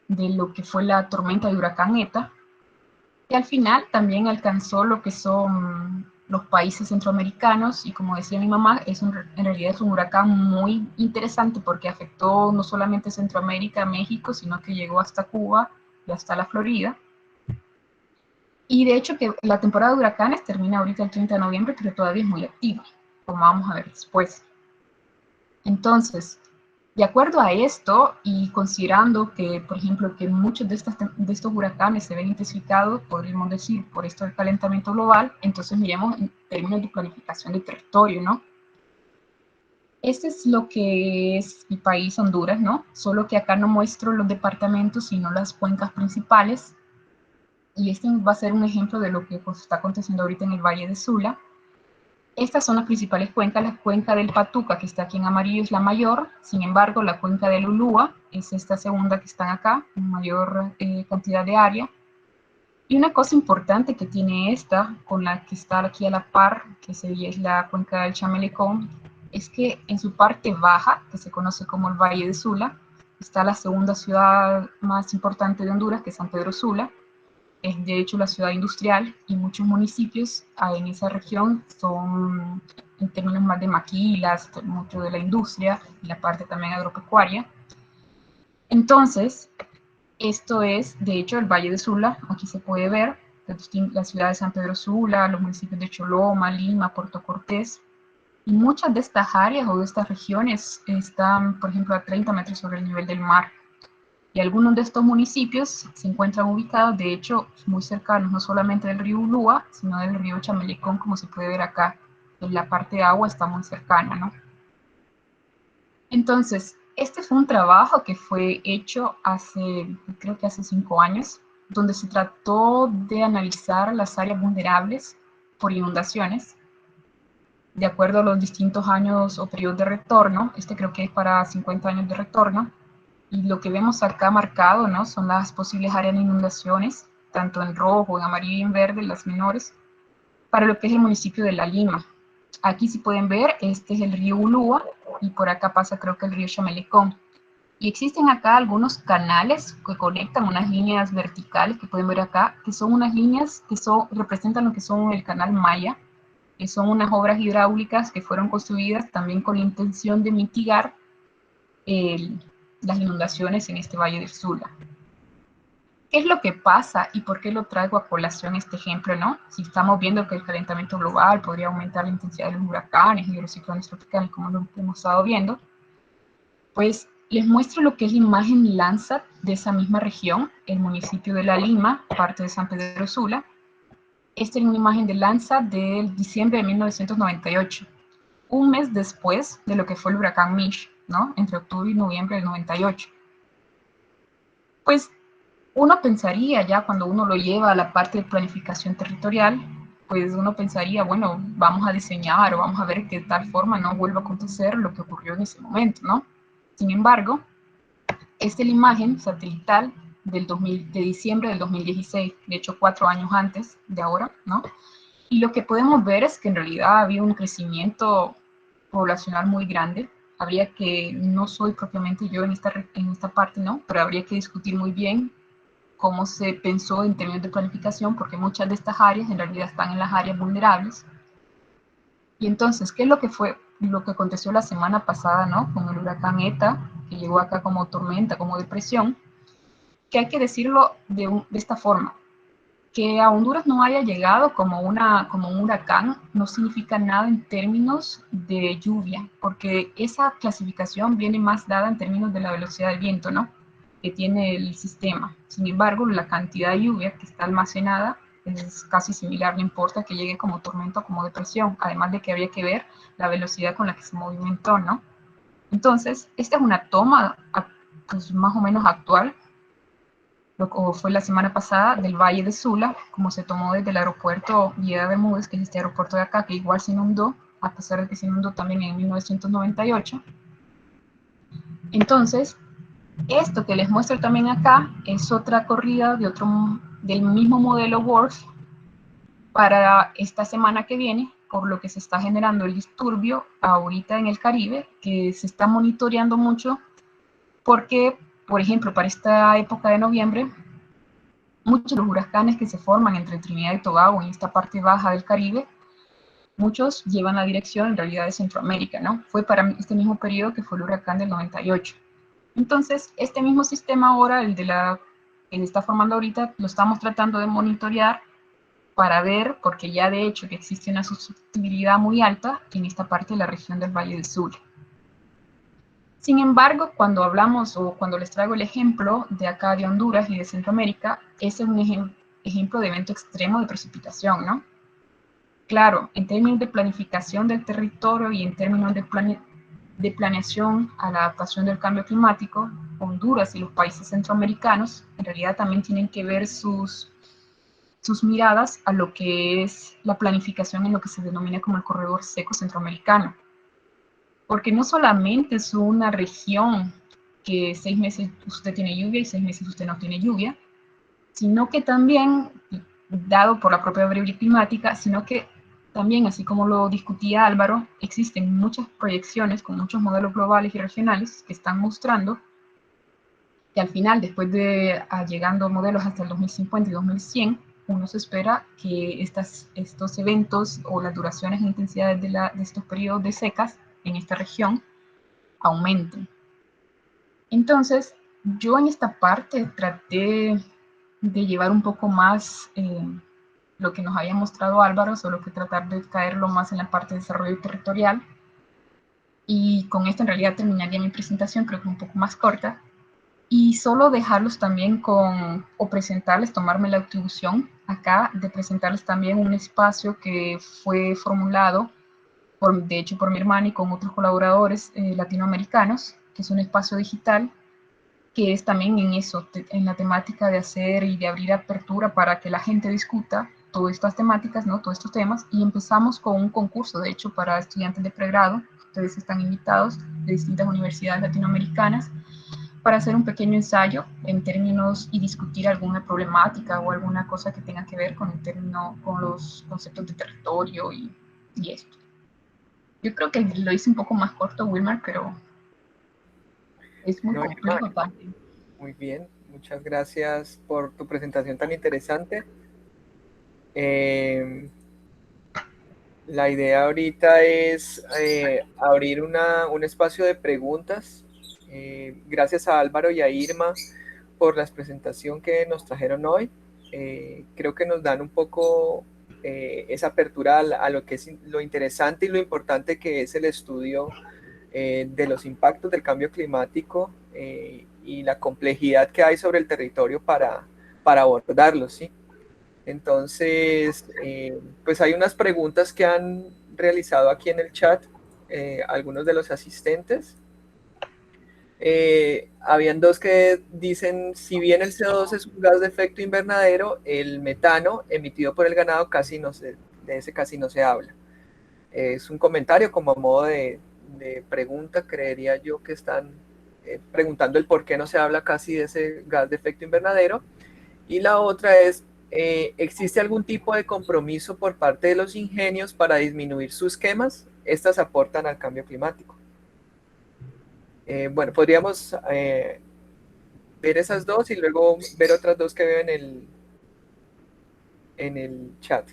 de lo que fue la tormenta de huracán ETA, que al final también alcanzó lo que son los países centroamericanos, y como decía mi mamá, en realidad es un huracán muy interesante porque afectó no solamente Centroamérica, México, sino que llegó hasta Cuba y hasta la Florida. Y de hecho que la temporada de huracanes termina ahorita el 30 de noviembre, pero todavía es muy activa, como vamos a ver después. Entonces, de acuerdo a esto, y considerando que, por ejemplo, que muchos de estos huracanes se ven intensificados, podríamos decir, por esto del calentamiento global, entonces miremos en términos de planificación de territorio, ¿no? Este es lo que es mi país, Honduras, ¿no? Solo que acá no muestro los departamentos, sino las cuencas principales, y este va a ser un ejemplo de lo que pues, está aconteciendo ahorita en el Valle de Sula. Estas son las principales cuencas. La cuenca del Patuca, que está aquí en amarillo, es la mayor. Sin embargo, la cuenca del Ulúa es esta segunda que está acá, en mayor cantidad de área. Y una cosa importante que tiene esta, con la que está aquí a la par, que es la cuenca del Chamelecón, es que en su parte baja, que se conoce como el Valle de Sula, está la segunda ciudad más importante de Honduras, que es San Pedro Sula. Es de hecho la ciudad industrial, y muchos municipios en esa región son, en términos más de maquilas, mucho de la industria y la parte también agropecuaria. Entonces, esto es, de hecho, el Valle de Sula. Aquí se puede ver la ciudad de San Pedro Sula, los municipios de Choloma, Lima, Puerto Cortés. Y muchas de estas áreas o de estas regiones están, por ejemplo, a 30 metros sobre el nivel del mar. Y algunos de estos municipios se encuentran ubicados, de hecho, muy cercanos, no solamente del río Ulúa, sino del río Chamelecón, como se puede ver acá. En la parte de agua está muy cercana, ¿no? Entonces, este fue un trabajo que fue hecho creo que hace 5 años, donde se trató de analizar las áreas vulnerables por inundaciones, de acuerdo a los distintos años o periodos de retorno. Este creo que es para 50 años de retorno. Y lo que vemos acá marcado, ¿no?, son las posibles áreas de inundaciones, tanto en rojo, en amarillo y en verde, las menores, para lo que es el municipio de La Lima. Aquí, si pueden ver, este es el río Ulúa, y por acá pasa creo que el río Chamelecón. Y existen acá algunos canales que conectan unas líneas verticales que pueden ver acá, que son unas líneas que representan lo que son el canal Maya, que son unas obras hidráulicas que fueron construidas también con la intención de mitigar las inundaciones en este Valle del Sula. ¿Qué es lo que pasa y por qué lo traigo a colación este ejemplo, no? Si estamos viendo que el calentamiento global podría aumentar la intensidad de los huracanes y de los ciclones tropicales, como lo hemos estado viendo, pues les muestro lo que es la imagen Landsat de esa misma región, el municipio de La Lima, parte de San Pedro Sula. Esta es una imagen de Landsat del diciembre de 1998, un mes después de lo que fue el huracán Mitch, ¿no?, entre octubre y noviembre del 98. Pues uno pensaría, ya cuando uno lo lleva a la parte de planificación territorial, pues uno pensaría, bueno, vamos a diseñar o vamos a ver que de tal forma no vuelva a acontecer lo que ocurrió en ese momento, ¿no? Sin embargo, esta es la imagen satelital de diciembre del 2016, de hecho 4 años antes de ahora, ¿no? Y lo que podemos ver es que en realidad había un crecimiento poblacional muy grande. Habría que, no soy propiamente yo en esta parte, ¿no?, pero habría que discutir muy bien cómo se pensó en términos de planificación, porque muchas de estas áreas en realidad están en las áreas vulnerables. Y entonces, ¿qué es lo que aconteció la semana pasada, ¿no?, con el huracán ETA, que llegó acá como tormenta, como depresión? Que hay que decirlo de esta forma: que a Honduras no haya llegado como un huracán no significa nada en términos de lluvia, porque esa clasificación viene más dada en términos de la velocidad del viento, ¿no?, que tiene el sistema. Sin embargo, la cantidad de lluvia que está almacenada es casi similar, no importa que llegue como tormenta o como depresión, además de que habría que ver la velocidad con la que se movimentó, ¿no? Entonces, esta es una toma pues, más o menos actual, o fue la semana pasada, del Valle de Sula, como se tomó desde el aeropuerto Villa Bermúdez, que es este aeropuerto de acá, que igual se inundó, a pesar de que se inundó también en 1998. Entonces, esto que les muestro también acá es otra corrida del mismo modelo WRF para esta semana que viene, por lo que se está generando el disturbio ahorita en el Caribe, que se está monitoreando mucho, porque, por ejemplo, para esta época de noviembre, muchos de los huracanes que se forman entre Trinidad y Tobago en esta parte baja del Caribe, muchos llevan la dirección en realidad de Centroamérica, ¿no? Fue para este mismo periodo que fue el huracán del 98. Entonces, este mismo sistema ahora, que se está formando ahorita, lo estamos tratando de monitorear para ver, porque ya de hecho que existe una susceptibilidad muy alta en esta parte de la región del Valle del Sula. Sin embargo, cuando hablamos o cuando les traigo el ejemplo de acá de Honduras y de Centroamérica, ese es un ejemplo de evento extremo de precipitación, ¿no? Claro, en términos de planificación del territorio y en términos de planeación a la adaptación del cambio climático, Honduras y los países centroamericanos en realidad también tienen que ver sus sus miradas a lo que es la planificación en lo que se denomina como el corredor seco centroamericano. Porque no solamente es una región que 6 meses usted tiene lluvia y 6 meses usted no tiene lluvia, sino que también, dado por la propia variable climática, sino que también, así como lo discutía Álvaro, existen muchas proyecciones con muchos modelos globales y regionales que están mostrando que al final, después de llegando modelos hasta el 2050 y 2100, uno se espera que estos eventos o las duraciones e intensidades de estos periodos de secas en esta región aumenten. Entonces, yo en esta parte traté de llevar un poco más lo que nos había mostrado Álvaro, solo que tratar de caerlo más en la parte de desarrollo territorial. Y con esto en realidad terminaría mi presentación, creo que un poco más corta. Y solo dejarlos también o presentarles, tomarme la atribución acá de presentarles también un espacio que fue formulado, de hecho por mi hermana y con otros colaboradores latinoamericanos, que es un espacio digital, que es también en eso, en la temática de hacer y de abrir apertura para que la gente discuta todas estas temáticas, ¿no? Todos estos temas, y empezamos con un concurso, de hecho, para estudiantes de pregrado. Ustedes están invitados de distintas universidades latinoamericanas para hacer un pequeño ensayo en términos y discutir alguna problemática o alguna cosa que tenga que ver con el término, con los conceptos de territorio y esto. Yo creo que lo hice un poco más corto, Wilmar, pero es muy complejo aparte. Muy bien, muchas gracias por tu presentación tan interesante. La idea ahorita es abrir un espacio de preguntas. Gracias a Álvaro y a Irma por la presentación que nos trajeron hoy. Creo que nos dan un poco esa apertura a lo que es lo interesante y lo importante que es el estudio de los impactos del cambio climático y la complejidad que hay sobre el territorio para abordarlos, ¿sí? Entonces, pues hay unas preguntas que han realizado aquí en el chat algunos de los asistentes. Habían dos que dicen, si bien el CO2 es un gas de efecto invernadero, el metano emitido por el ganado de ese casi no se habla. Es un comentario como a modo de pregunta, creería yo que están preguntando el por qué no se habla casi de ese gas de efecto invernadero. Y la otra es, ¿existe algún tipo de compromiso por parte de los ingenios para disminuir sus quemas? Estas aportan al cambio climático. Bueno, podríamos ver esas dos y luego ver otras dos que veo en el chat.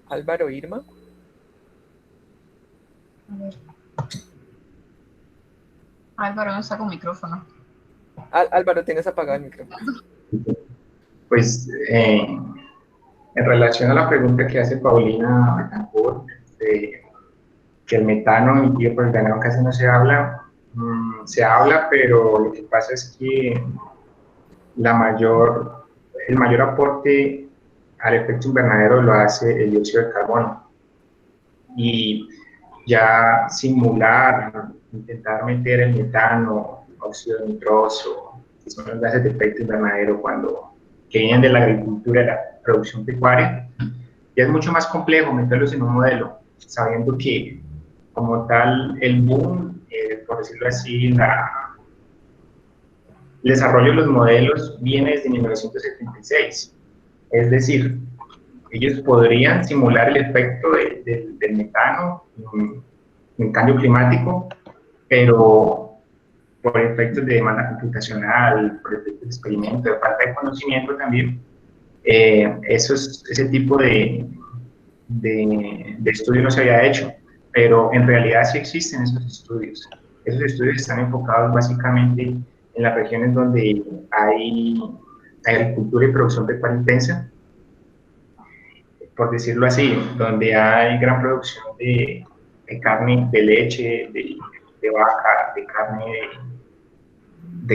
Álvaro, Irma. A ver. Álvaro no saca un micrófono. Álvaro, tienes apagado el micrófono. Pues en relación a la pregunta que hace Paulina Betancourt, de que el metano emitido por el ganado casi no se habla, pero lo que pasa es que el mayor aporte al efecto invernadero lo hace el dióxido de carbono. Y ya simular, intentar meter el metano, óxido nitroso, que son los gases de efecto invernadero que vienen de la agricultura, de la producción pecuaria, ya es mucho más complejo meterlos en un modelo, sabiendo que como tal el boom, por decirlo así, el desarrollo de los modelos viene desde 1976. Es decir, ellos podrían simular el efecto del metano en cambio climático, pero por efectos de demanda computacional, por efectos de experimento, de falta de conocimiento también, ese tipo de estudio no se había hecho, pero en realidad sí existen esos estudios. Esos estudios están enfocados básicamente en las regiones donde hay agricultura y producción pecuaria intensa, por decirlo así, donde hay gran producción de carne, de leche, de vaca, de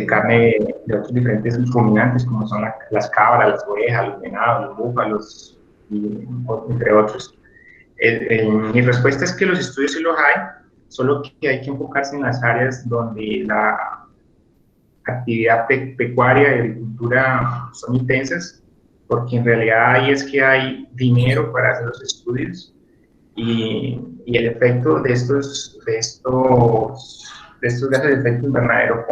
carne de otros diferentes ruminantes, como son las cabras, las ovejas, los venados, los búfalos, entre otros. Mi respuesta es que los estudios sí los hay, solo que hay que enfocarse en las áreas donde la actividad pecuaria y agricultura son intensas porque en realidad ahí es que hay dinero para hacer los estudios y el efecto de estos gases de efecto invernadero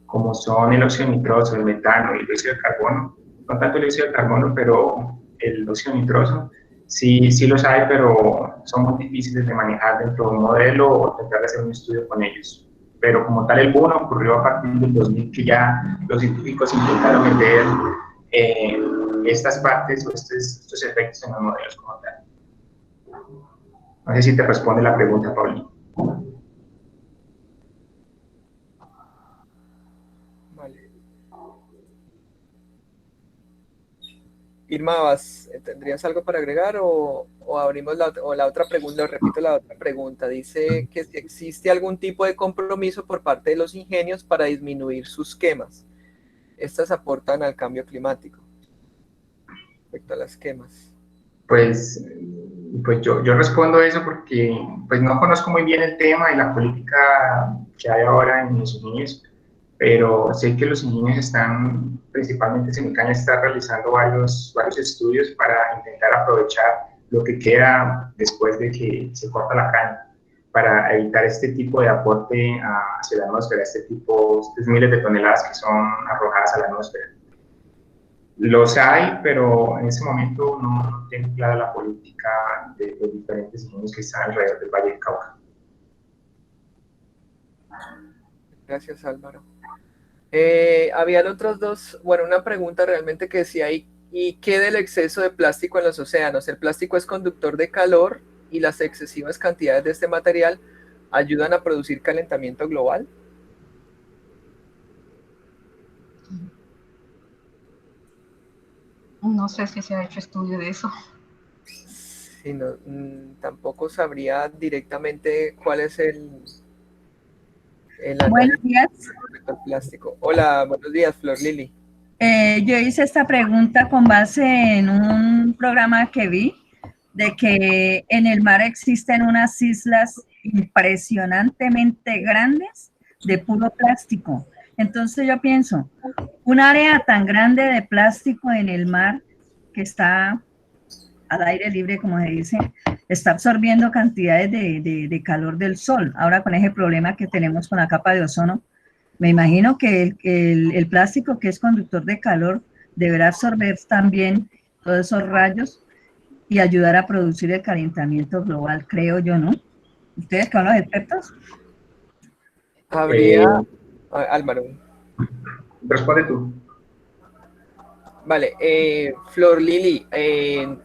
como son el óxido nitroso, el metano y el dióxido de carbono, no tanto el dióxido de carbono, pero el óxido nitroso, sí los hay, pero son muy difíciles de manejar dentro de un modelo o tratar de hacer un estudio con ellos. Pero como tal, el boom ocurrió a partir del 2000, que ya los científicos intentaron meter estas partes o estos efectos en los modelos como tal. No sé si te responde la pregunta, Pauli. Vale. Irma, ¿tendrías algo para agregar o abrimos la otra pregunta? Repito la otra pregunta. Dice que si existe algún tipo de compromiso por parte de los ingenios para disminuir sus quemas. Estas aportan al cambio climático. Respecto a las quemas. Pues yo respondo eso porque pues no conozco muy bien el tema y la política que hay ahora en los ingenios, pero sé que los ingenios están, principalmente Semicaña está realizando varios estudios para intentar aprovechar lo que queda después de que se corta la caña, para evitar este tipo de aporte hacia la atmósfera, estos miles de toneladas que son arrojadas a la atmósfera. Los hay, pero en ese momento no tengo clara la política de los diferentes ingenios que están alrededor del Valle del Cauca. Gracias, Álvaro. Habían otros dos, bueno, una pregunta realmente que si hay, ¿y qué del exceso de plástico en los océanos? El plástico es conductor de calor y las excesivas cantidades de este material ayudan a producir calentamiento global. No sé si se ha hecho estudio de eso. Sí, no, tampoco sabría directamente cuál es el Buenos días. Respecto al plástico. Hola, buenos días, Flor Lili. Yo hice esta pregunta con base en un programa que vi de que en el mar existen unas islas impresionantemente grandes de puro plástico. Entonces yo pienso, un área tan grande de plástico en el mar que está al aire libre, como se dice, está absorbiendo cantidades de calor del sol. Ahora con ese problema que tenemos con la capa de ozono, me imagino que el plástico, que es conductor de calor, deberá absorber también todos esos rayos y ayudar a producir el calentamiento global, creo yo, ¿no? ¿Ustedes que son los expertos? Habría... Álvaro. Responde tú. Vale, Flor Lili,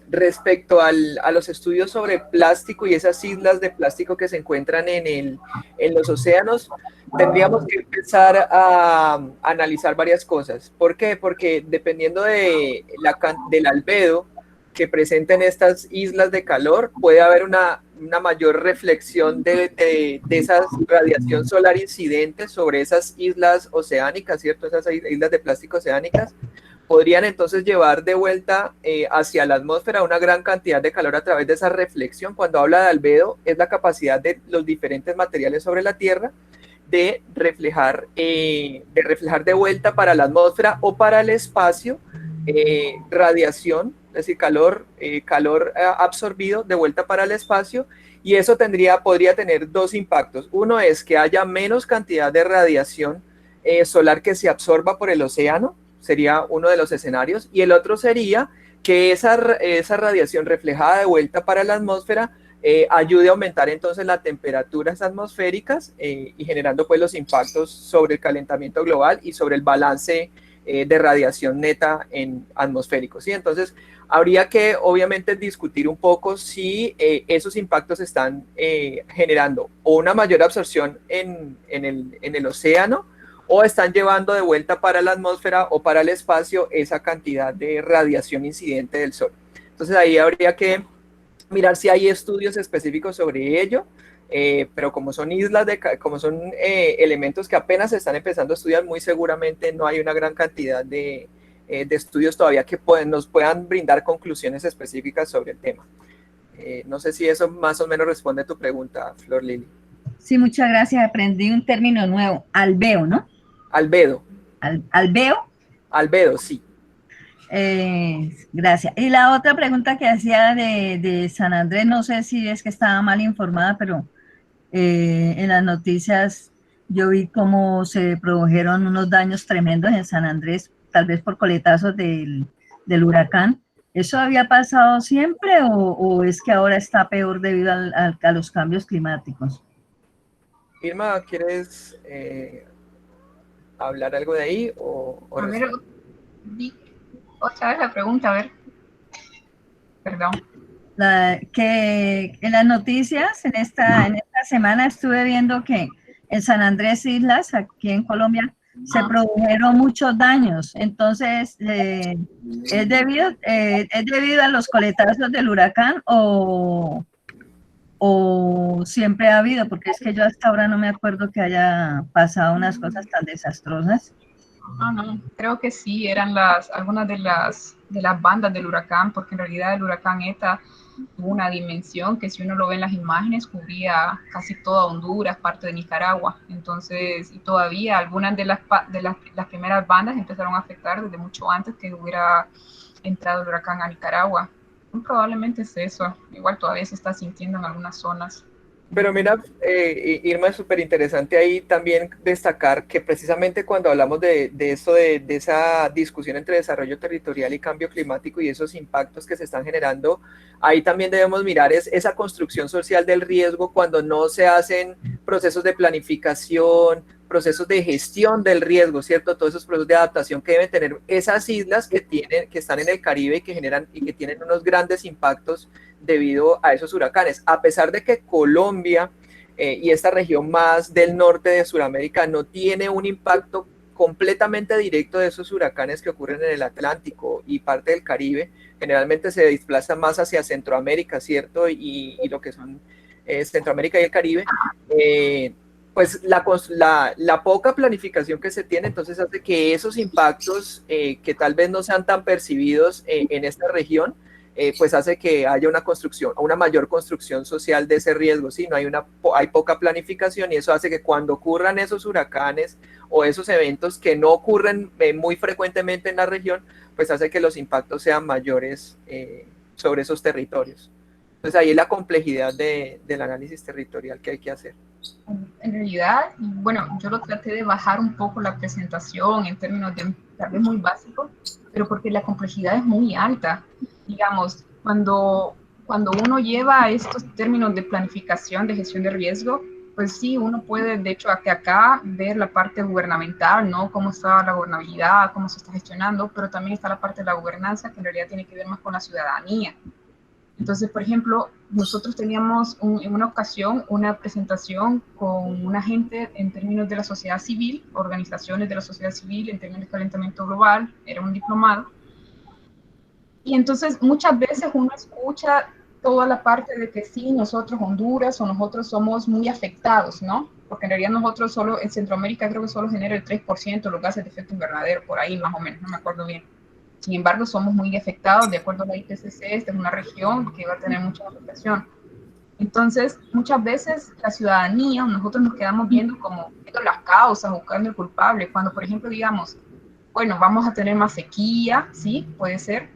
respecto a los estudios sobre plástico y esas islas de plástico que se encuentran en los océanos, tendríamos que empezar a analizar varias cosas. ¿Por qué? Porque dependiendo del albedo que presenten estas islas de calor, puede haber una mayor reflexión de esa radiación solar incidente sobre esas islas oceánicas, ¿cierto? Esas islas de plástico oceánicas podrían entonces llevar de vuelta hacia la atmósfera una gran cantidad de calor a través de esa reflexión. Cuando habla de albedo, es la capacidad de los diferentes materiales sobre la Tierra de reflejar de vuelta para la atmósfera o para el espacio radiación, es decir, calor absorbido de vuelta para el espacio, y eso podría tener dos impactos. Uno es que haya menos cantidad de radiación solar que se absorba por el océano, sería uno de los escenarios, y el otro sería que esa radiación reflejada de vuelta para la atmósfera ayude a aumentar entonces las temperaturas atmosféricas y generando pues los impactos sobre el calentamiento global y sobre el balance de radiación neta atmosférico, ¿sí? Entonces habría que obviamente discutir un poco si esos impactos están generando o una mayor absorción en el océano, o están llevando de vuelta para la atmósfera o para el espacio esa cantidad de radiación incidente del sol. Entonces ahí habría que mirar si hay estudios específicos sobre ello, pero como son elementos que apenas se están empezando a estudiar, muy seguramente no hay una gran cantidad de estudios todavía que nos puedan brindar conclusiones específicas sobre el tema. No sé si eso más o menos responde a tu pregunta, Flor Lili. Sí, muchas gracias. Aprendí un término nuevo, albeo, ¿no? Albedo. ¿Albeo? Albedo, sí. Gracias. Y la otra pregunta que hacía de San Andrés, no sé si es que estaba mal informada, pero en las noticias yo vi cómo se produjeron unos daños tremendos en San Andrés, tal vez por coletazos del huracán. ¿Eso había pasado siempre o es que ahora está peor debido a los cambios climáticos? Irma, ¿quieres hablar algo de ahí A ver, otra vez la pregunta, a ver. Perdón. Que en las noticias, en esta semana estuve viendo que en San Andrés Islas, aquí en Colombia, se produjeron muchos daños. Entonces, ¿es debido a los coletazos del huracán o siempre ha habido? Porque es que yo hasta ahora no me acuerdo que haya pasado unas cosas tan desastrosas. No, creo que sí, eran algunas de las bandas del huracán, porque en realidad el huracán ETA tuvo una dimensión que si uno lo ve en las imágenes cubría casi toda Honduras, parte de Nicaragua. Entonces, y todavía algunas de las primeras bandas empezaron a afectar desde mucho antes que hubiera entrado el huracán a Nicaragua. Probablemente es eso, igual todavía se está sintiendo en algunas zonas. Pero mira, Irma, es súper interesante ahí también destacar que precisamente cuando hablamos de eso, de esa discusión entre desarrollo territorial y cambio climático y esos impactos que se están generando, ahí también debemos mirar esa construcción social del riesgo cuando no se hacen procesos de planificación, procesos de gestión del riesgo, ¿cierto? Todos esos procesos de adaptación que deben tener esas islas que están en el Caribe y que generan y que tienen unos grandes impactos debido a esos huracanes. A pesar de que Colombia y esta región más del norte de Sudamérica no tiene un impacto completamente directo de esos huracanes que ocurren en el Atlántico y parte del Caribe, generalmente se desplaza más hacia Centroamérica, ¿cierto? Y lo que son Centroamérica y el Caribe, pues la poca planificación que se tiene entonces hace que esos impactos que tal vez no sean tan percibidos en esta región, pues hace que haya una mayor construcción social de ese riesgo, ¿sí? Hay poca planificación y eso hace que cuando ocurran esos huracanes o esos eventos que no ocurren muy frecuentemente en la región, pues hace que los impactos sean mayores sobre esos territorios. Entonces ahí es la complejidad del análisis territorial que hay que hacer. En realidad, bueno, yo lo traté de bajar un poco la presentación en términos de tal vez muy básico, pero porque la complejidad es muy alta. Digamos, cuando uno lleva estos términos de planificación, de gestión de riesgo, pues sí, uno puede, de hecho, acá ver la parte gubernamental, ¿no? Cómo está la gobernabilidad, cómo se está gestionando, pero también está la parte de la gobernanza, que en realidad tiene que ver más con la ciudadanía. Entonces, por ejemplo, nosotros teníamos en una ocasión una presentación con una gente en términos de la sociedad civil, organizaciones de la sociedad civil en términos de calentamiento global, era un diplomado. Y entonces muchas veces uno escucha toda la parte de que sí, nosotros Honduras o nosotros somos muy afectados, ¿no? Porque en realidad nosotros solo, en Centroamérica creo que solo genera el 3% de los gases de efecto invernadero, por ahí más o menos, no me acuerdo bien. Sin embargo, somos muy afectados, de acuerdo a la IPCC, esta es una región que va a tener mucha afectación. Entonces, muchas veces la ciudadanía, nosotros nos quedamos viendo como viendo las causas, buscando el culpable, cuando, por ejemplo, digamos, bueno, vamos a tener más sequía, sí, puede ser,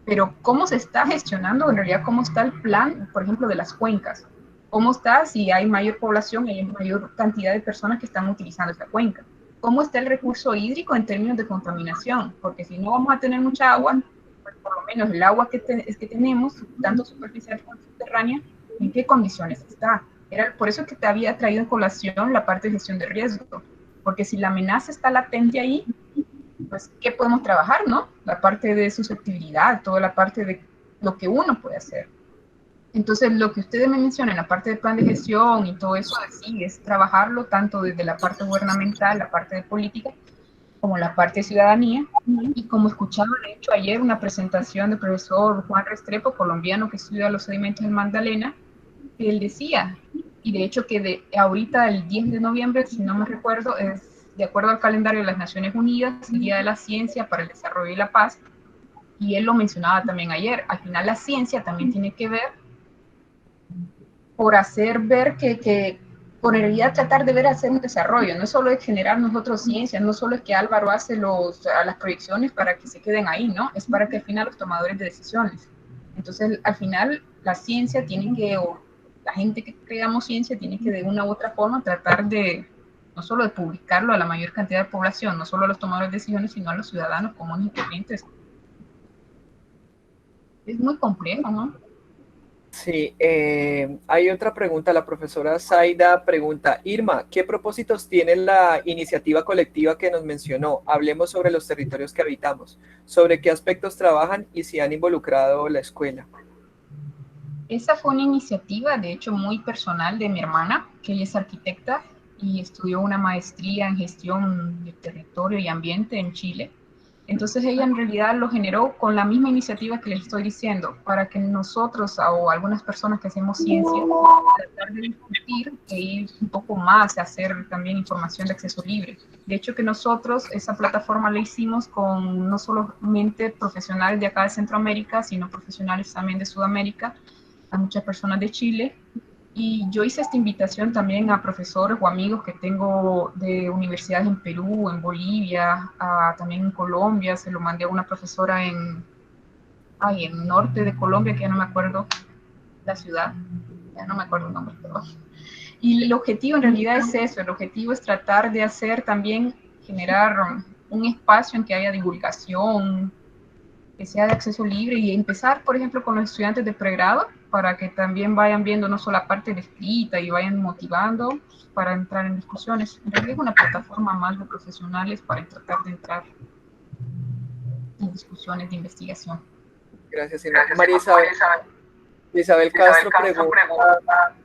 pero ¿cómo se está gestionando en realidad? ¿Cómo está el plan, por ejemplo, de las cuencas? ¿Cómo está si hay mayor población y hay mayor cantidad de personas que están utilizando esta cuenca? ¿Cómo está el recurso hídrico en términos de contaminación? Porque si no vamos a tener mucha agua, pues por lo menos el agua que tenemos, tanto superficial como subterránea, ¿en qué condiciones está? Era por eso que te había traído en colación la parte de gestión de riesgo, porque si la amenaza está latente ahí, pues ¿qué podemos trabajar, no? La parte de susceptibilidad, toda la parte de lo que uno puede hacer. Entonces, lo que ustedes me mencionan, la parte de plan de gestión y todo eso, sí, es trabajarlo tanto desde la parte gubernamental, la parte de política, como la parte de ciudadanía. Y como escuchaba, de hecho, ayer una presentación del profesor Juan Restrepo, colombiano que estudia los sedimentos del Magdalena, que él decía, y de hecho que ahorita el 10 de noviembre, si no me recuerdo, es de acuerdo al calendario de las Naciones Unidas, el Día de la Ciencia para el Desarrollo y la Paz, y él lo mencionaba también ayer, al final la ciencia también tiene que ver por hacer ver que por en realidad tratar de ver hacer un desarrollo. No solo es generar nosotros ciencia, no solo es que Álvaro hace las proyecciones para que se queden ahí, ¿no? Es para que al final los tomadores de decisiones. Entonces, al final, la ciencia tiene que, o la gente que creamos ciencia tiene que de una u otra forma tratar de, no solo de publicarlo a la mayor cantidad de población, no solo a los tomadores de decisiones, sino a los ciudadanos comunes y corrientes. Es muy complejo, ¿no? Sí, hay otra pregunta. La profesora Zaida pregunta: Irma, ¿qué propósitos tiene la iniciativa colectiva que nos mencionó? Hablemos sobre los territorios que habitamos, sobre qué aspectos trabajan y si han involucrado la escuela. Esa fue una iniciativa, de hecho, muy personal de mi hermana, que ella es arquitecta y estudió una maestría en gestión de territorio y ambiente en Chile. Entonces ella en realidad lo generó con la misma iniciativa que les estoy diciendo, para que nosotros o algunas personas que hacemos ciencia, tratar de discutir e ir un poco más a hacer también información de acceso libre. De hecho que nosotros esa plataforma la hicimos con no solamente profesionales de acá de Centroamérica, sino profesionales también de Sudamérica, a muchas personas de Chile. Y yo hice esta invitación también a profesores o amigos que tengo de universidades en Perú, en Bolivia, también en Colombia. Se lo mandé a una profesora en norte de Colombia, que ya no me acuerdo la ciudad, ya no me acuerdo el nombre, perdón. Y el objetivo en realidad es eso, el objetivo es tratar de hacer también, generar un espacio en que haya divulgación, que sea de acceso libre y empezar, por ejemplo, con los estudiantes de pregrado para que también vayan viendo no solo la parte de escrita y vayan motivando para entrar en discusiones. En realidad es una plataforma más de profesionales para tratar de entrar en discusiones de investigación. Gracias, Irma. María Isabel Castro pregunta: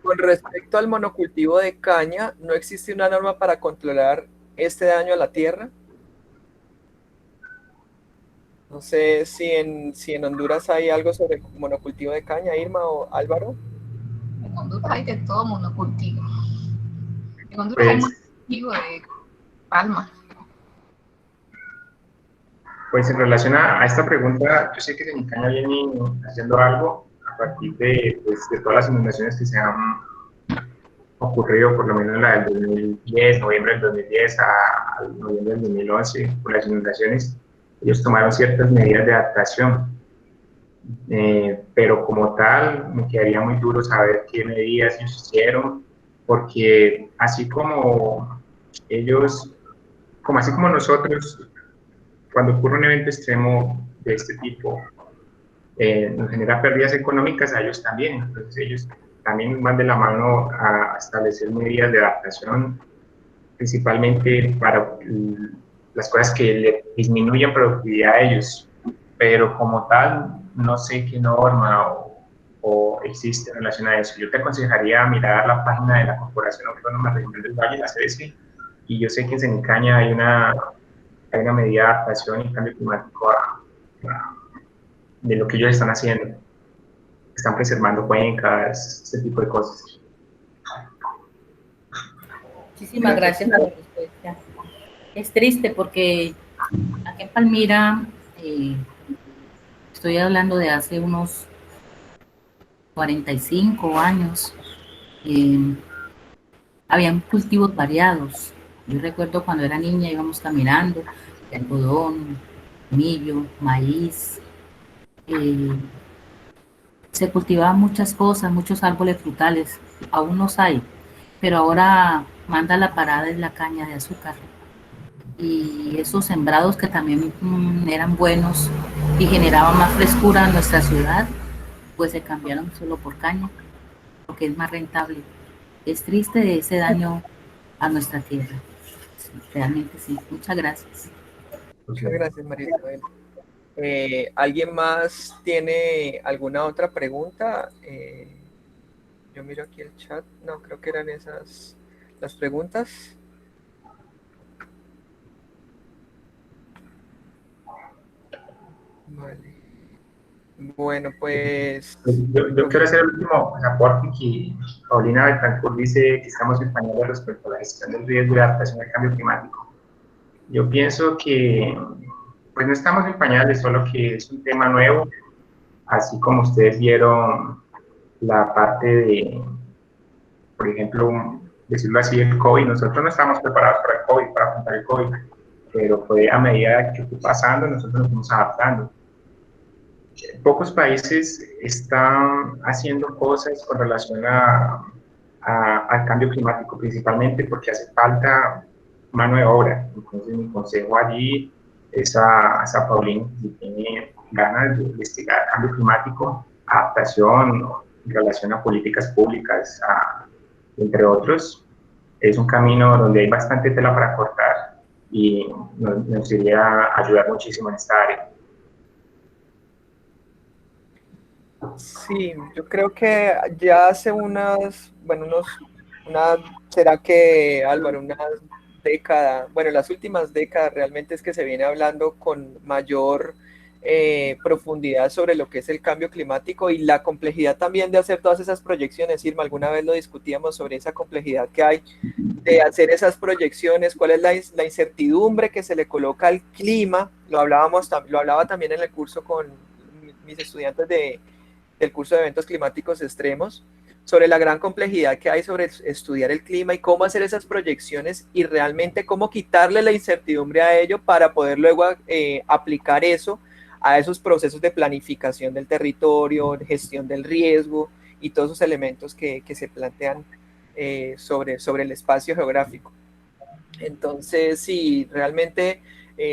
con respecto al monocultivo de caña, ¿no existe una norma para controlar este daño a la tierra? No sé si en Honduras hay algo sobre monocultivo de caña, Irma o Álvaro. En Honduras hay de todo monocultivo. En Honduras hay monocultivo de palma. Pues en relación a esta pregunta, yo sé que Senicaña viene haciendo algo a partir de todas las inundaciones que se han ocurrido, por lo menos la del 2010, noviembre del 2010 a noviembre del 2011, con las inundaciones. Ellos tomaron ciertas medidas de adaptación, pero como tal me quedaría muy duro saber qué medidas ellos hicieron, porque así como ellos, así como nosotros, cuando ocurre un evento extremo de este tipo, nos genera pérdidas económicas, a ellos también. Entonces ellos también van de la mano a establecer medidas de adaptación, principalmente para las cosas que le disminuyen productividad a ellos, pero como tal, no sé qué norma o existe en relación a eso. Yo te aconsejaría mirar la página de la Corporación Autónoma Regional del Valle, la CBC, y yo sé que en Senicaña hay una medida de adaptación y cambio climático de lo que ellos están haciendo. Están preservando cuencas, este tipo de cosas. Muchísimas gracias por la respuesta. Es triste porque aquí en Palmira, estoy hablando de hace unos 45 años, habían cultivos variados. Yo recuerdo cuando era niña íbamos caminando, de algodón, millo, maíz, se cultivaban muchas cosas, muchos árboles frutales, aún los hay, pero ahora manda la parada de la caña de azúcar. Y esos sembrados que también eran buenos y generaban más frescura en nuestra ciudad, pues se cambiaron solo por caña, porque es más rentable. Es triste ese daño a nuestra tierra. Sí, realmente sí. Muchas gracias. Muchas gracias, María Isabel. ¿Alguien más tiene alguna otra pregunta? Yo miro aquí el chat. No, creo que eran esas las preguntas. Vale. Bueno, pues... Yo quiero hacer el último aporte que Paulina Betancourt dice que estamos en pañales respecto a la gestión del riesgo de adaptación al cambio climático. Yo pienso que pues no estamos en pañales, solo que es un tema nuevo, así como ustedes vieron la parte de, por ejemplo, decirlo así, el COVID. Nosotros no estábamos preparados para el COVID, para afrontar el COVID, pero fue a medida que fue pasando, nosotros nos fuimos adaptando. Pocos países están haciendo cosas con relación al cambio climático, principalmente porque hace falta mano de obra. Entonces, mi consejo allí es a Paulín, si tiene ganas de investigar cambio climático, adaptación en relación a políticas públicas, entre otros, es un camino donde hay bastante tela para cortar y nos iría a ayudar muchísimo en esta área. Sí, yo creo que ya hace será que Álvaro, unas décadas, bueno, las últimas décadas realmente es que se viene hablando con mayor profundidad sobre lo que es el cambio climático y la complejidad también de hacer todas esas proyecciones. Irma, alguna vez lo discutíamos sobre esa complejidad que hay de hacer esas proyecciones, cuál es la incertidumbre que se le coloca al clima. Lo hablaba también en el curso con mis estudiantes del curso de eventos climáticos extremos, sobre la gran complejidad que hay sobre estudiar el clima y cómo hacer esas proyecciones y realmente cómo quitarle la incertidumbre a ello para poder luego aplicar eso a esos procesos de planificación del territorio, gestión del riesgo y todos esos elementos que se plantean sobre el espacio geográfico. Entonces, sí, realmente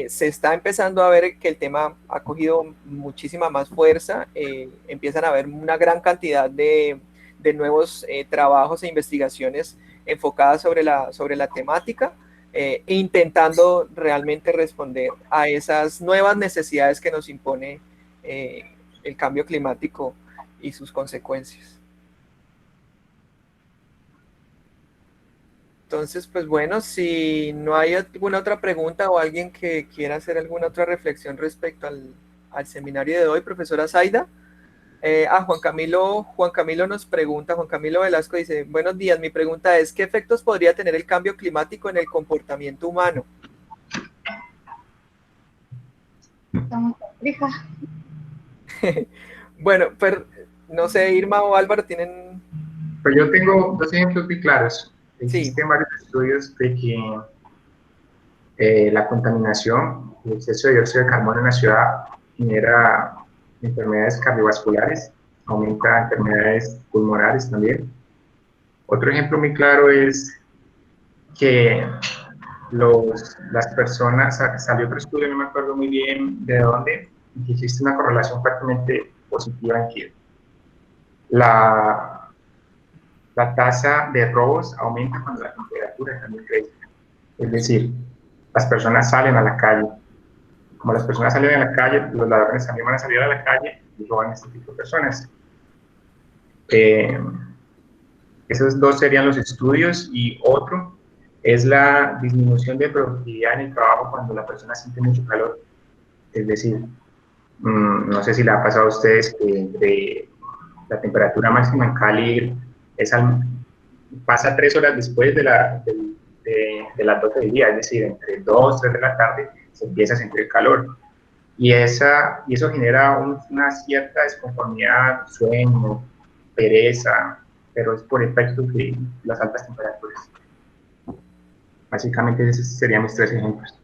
se está empezando a ver que el tema ha cogido muchísima más fuerza, empiezan a haber una gran cantidad de nuevos trabajos e investigaciones enfocadas sobre la temática, intentando realmente responder a esas nuevas necesidades que nos impone el cambio climático y sus consecuencias. Entonces, pues bueno, si no hay alguna otra pregunta o alguien que quiera hacer alguna otra reflexión respecto al seminario de hoy, profesora Zaida. Juan Camilo nos pregunta, Juan Camilo Velasco dice, buenos días, mi pregunta es, ¿qué efectos podría tener el cambio climático en el comportamiento humano? Está muy compleja. Bueno, pero no sé, Irma o Álvaro tienen... Pues yo tengo dos ejemplos muy claros. Existen Sí. varios estudios de que la contaminación, el exceso de dióxido de carbono en la ciudad genera enfermedades cardiovasculares, aumenta enfermedades pulmonares también. Otro ejemplo muy claro es que las personas, salió otro estudio, no me acuerdo muy bien de dónde, que existe una correlación fuertemente positiva en que la tasa de robos aumenta cuando la temperatura también crece. Es decir, las personas salen a la calle. Como las personas salen a la calle, los ladrones también van a salir a la calle y roban a este tipo de personas. Esos dos serían los estudios, y otro es la disminución de productividad en el trabajo cuando la persona siente mucho calor. Es decir, no sé si le ha pasado a ustedes que la temperatura máxima en Cali pasa 3 horas después de las 12 del día, es decir, entre 2, 3 de la tarde se empieza a sentir el calor. Y eso genera una cierta desconformidad, sueño, pereza, pero es por efecto de las altas temperaturas. Básicamente esos serían mis 3 ejemplos.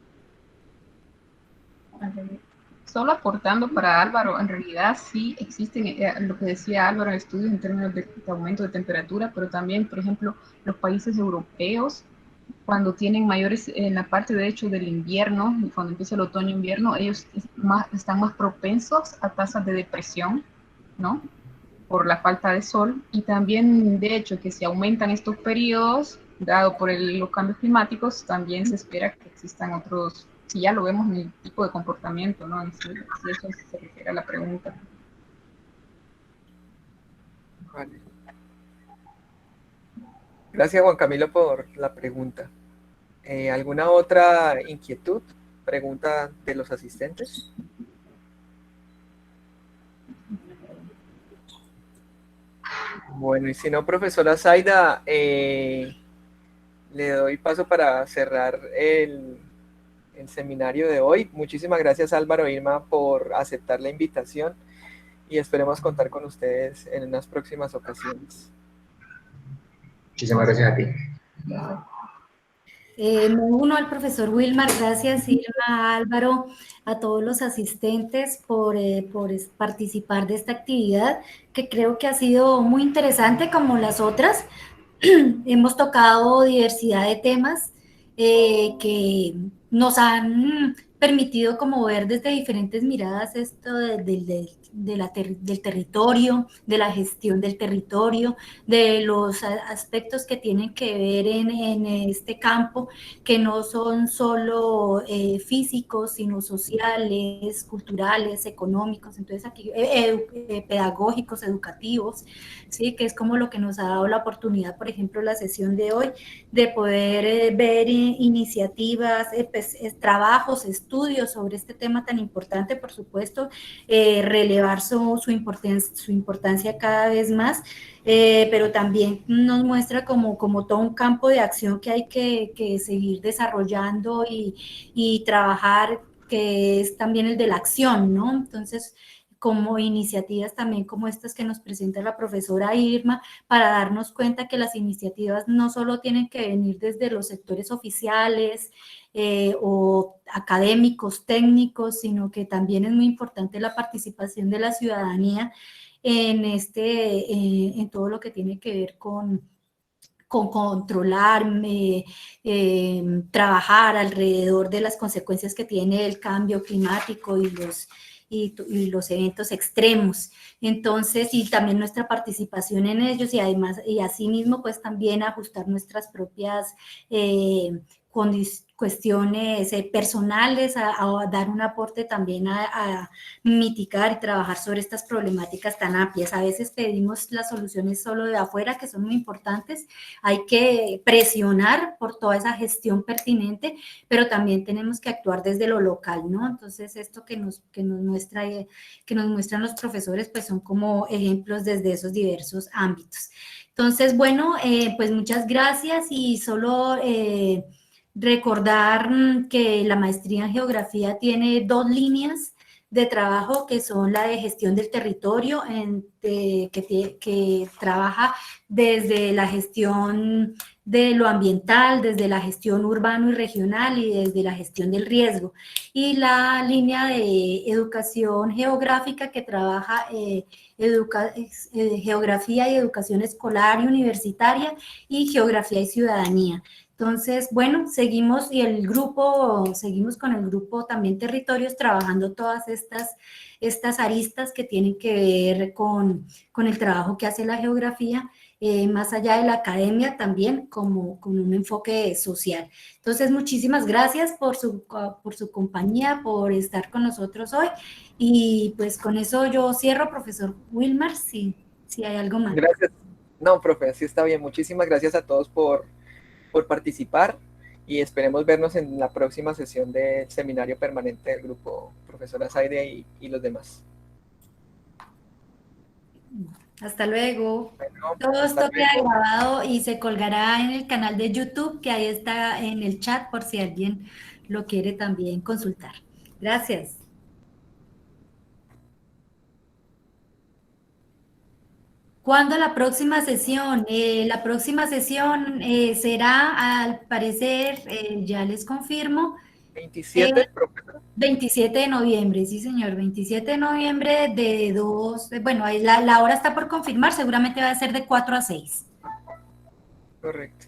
Solo aportando para Álvaro, en realidad sí existen, lo que decía Álvaro, estudios en términos de aumento de temperatura, pero también, por ejemplo, los países europeos, cuando tienen mayores, en la parte de hecho del invierno, cuando empieza el otoño-invierno, ellos están más propensos a tasas de depresión, ¿no? Por la falta de sol, y también de hecho que si aumentan estos periodos, dado por los cambios climáticos, también se espera que existan otros, si ya lo vemos en el tipo de comportamiento, ¿no? Si eso se refiere a la pregunta. Vale. Gracias, Juan Camilo, por la pregunta. ¿Alguna otra inquietud, pregunta de los asistentes? Bueno, y si no, profesora Zaida, le doy paso para cerrar el seminario de hoy. Muchísimas gracias, Álvaro e Irma, por aceptar la invitación y esperemos contar con ustedes en unas próximas ocasiones. Muchísimas gracias a ti. Me uno al profesor Wilmar, gracias Irma, Álvaro, a todos los asistentes por participar de esta actividad, que creo que ha sido muy interesante como las otras. Hemos tocado diversidad de temas que nos han permitido como ver desde diferentes miradas esto del territorio, de la gestión del territorio, de los aspectos que tienen que ver en este campo, que no son solo físicos, sino sociales, culturales, económicos, entonces aquí pedagógicos, educativos, ¿sí? Que es como lo que nos ha dado la oportunidad, por ejemplo, la sesión de hoy, de poder ver iniciativas, trabajos, estudios sobre este tema tan importante, por supuesto, relevar su importancia cada vez más, pero también nos muestra como todo un campo de acción que hay que seguir desarrollando y trabajar, que es también el de la acción, ¿no? Entonces, como iniciativas también como estas que nos presenta la profesora Irma, para darnos cuenta que las iniciativas no solo tienen que venir desde los sectores oficiales o académicos, técnicos, sino que también es muy importante la participación de la ciudadanía en todo lo que tiene que ver con controlar, trabajar alrededor de las consecuencias que tiene el cambio climático y los eventos extremos. Entonces, y también nuestra participación en ellos y además, y asimismo, pues también ajustar nuestras propias cuestiones personales, a dar un aporte también a mitigar y trabajar sobre estas problemáticas tan amplias. A veces pedimos las soluciones solo de afuera, que son muy importantes. Hay que presionar por toda esa gestión pertinente, pero también tenemos que actuar desde lo local, ¿no? Entonces, esto que nos muestran los profesores, pues son como ejemplos desde esos diversos ámbitos. Entonces, bueno, pues muchas gracias y solo recordar que la maestría en geografía tiene 2 líneas de trabajo, que son la de gestión del territorio, que trabaja desde la gestión de lo ambiental, desde la gestión urbano y regional y desde la gestión del riesgo. Y la línea de educación geográfica, que trabaja geografía y educación escolar y universitaria y geografía y ciudadanía. Entonces, bueno, seguimos con el grupo también Territorios, trabajando todas estas aristas que tienen que ver con el trabajo que hace la geografía, más allá de la academia también, como con un enfoque social. Entonces, muchísimas gracias por su compañía, por estar con nosotros hoy, y pues con eso yo cierro, profesor Wilmar, si hay algo más. Gracias. No, profe, sí está bien. Muchísimas gracias a todos por participar y esperemos vernos en la próxima sesión del seminario permanente del grupo profesora Zaida y los demás. Hasta luego. Bueno, Todo esto queda grabado y se colgará en el canal de YouTube, que ahí está en el chat por si alguien lo quiere también consultar. Gracias. ¿Cuándo la próxima sesión? La próxima sesión será, al parecer, ya les confirmo. 27, profesor. 27 de noviembre, sí señor, 27 de noviembre de 2, bueno, la hora está por confirmar, seguramente va a ser de 4 a 6. Correcto.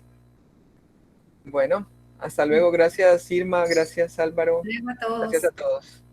Bueno, hasta luego, gracias Irma, gracias Álvaro, Hasta luego a todos. gracias a todos.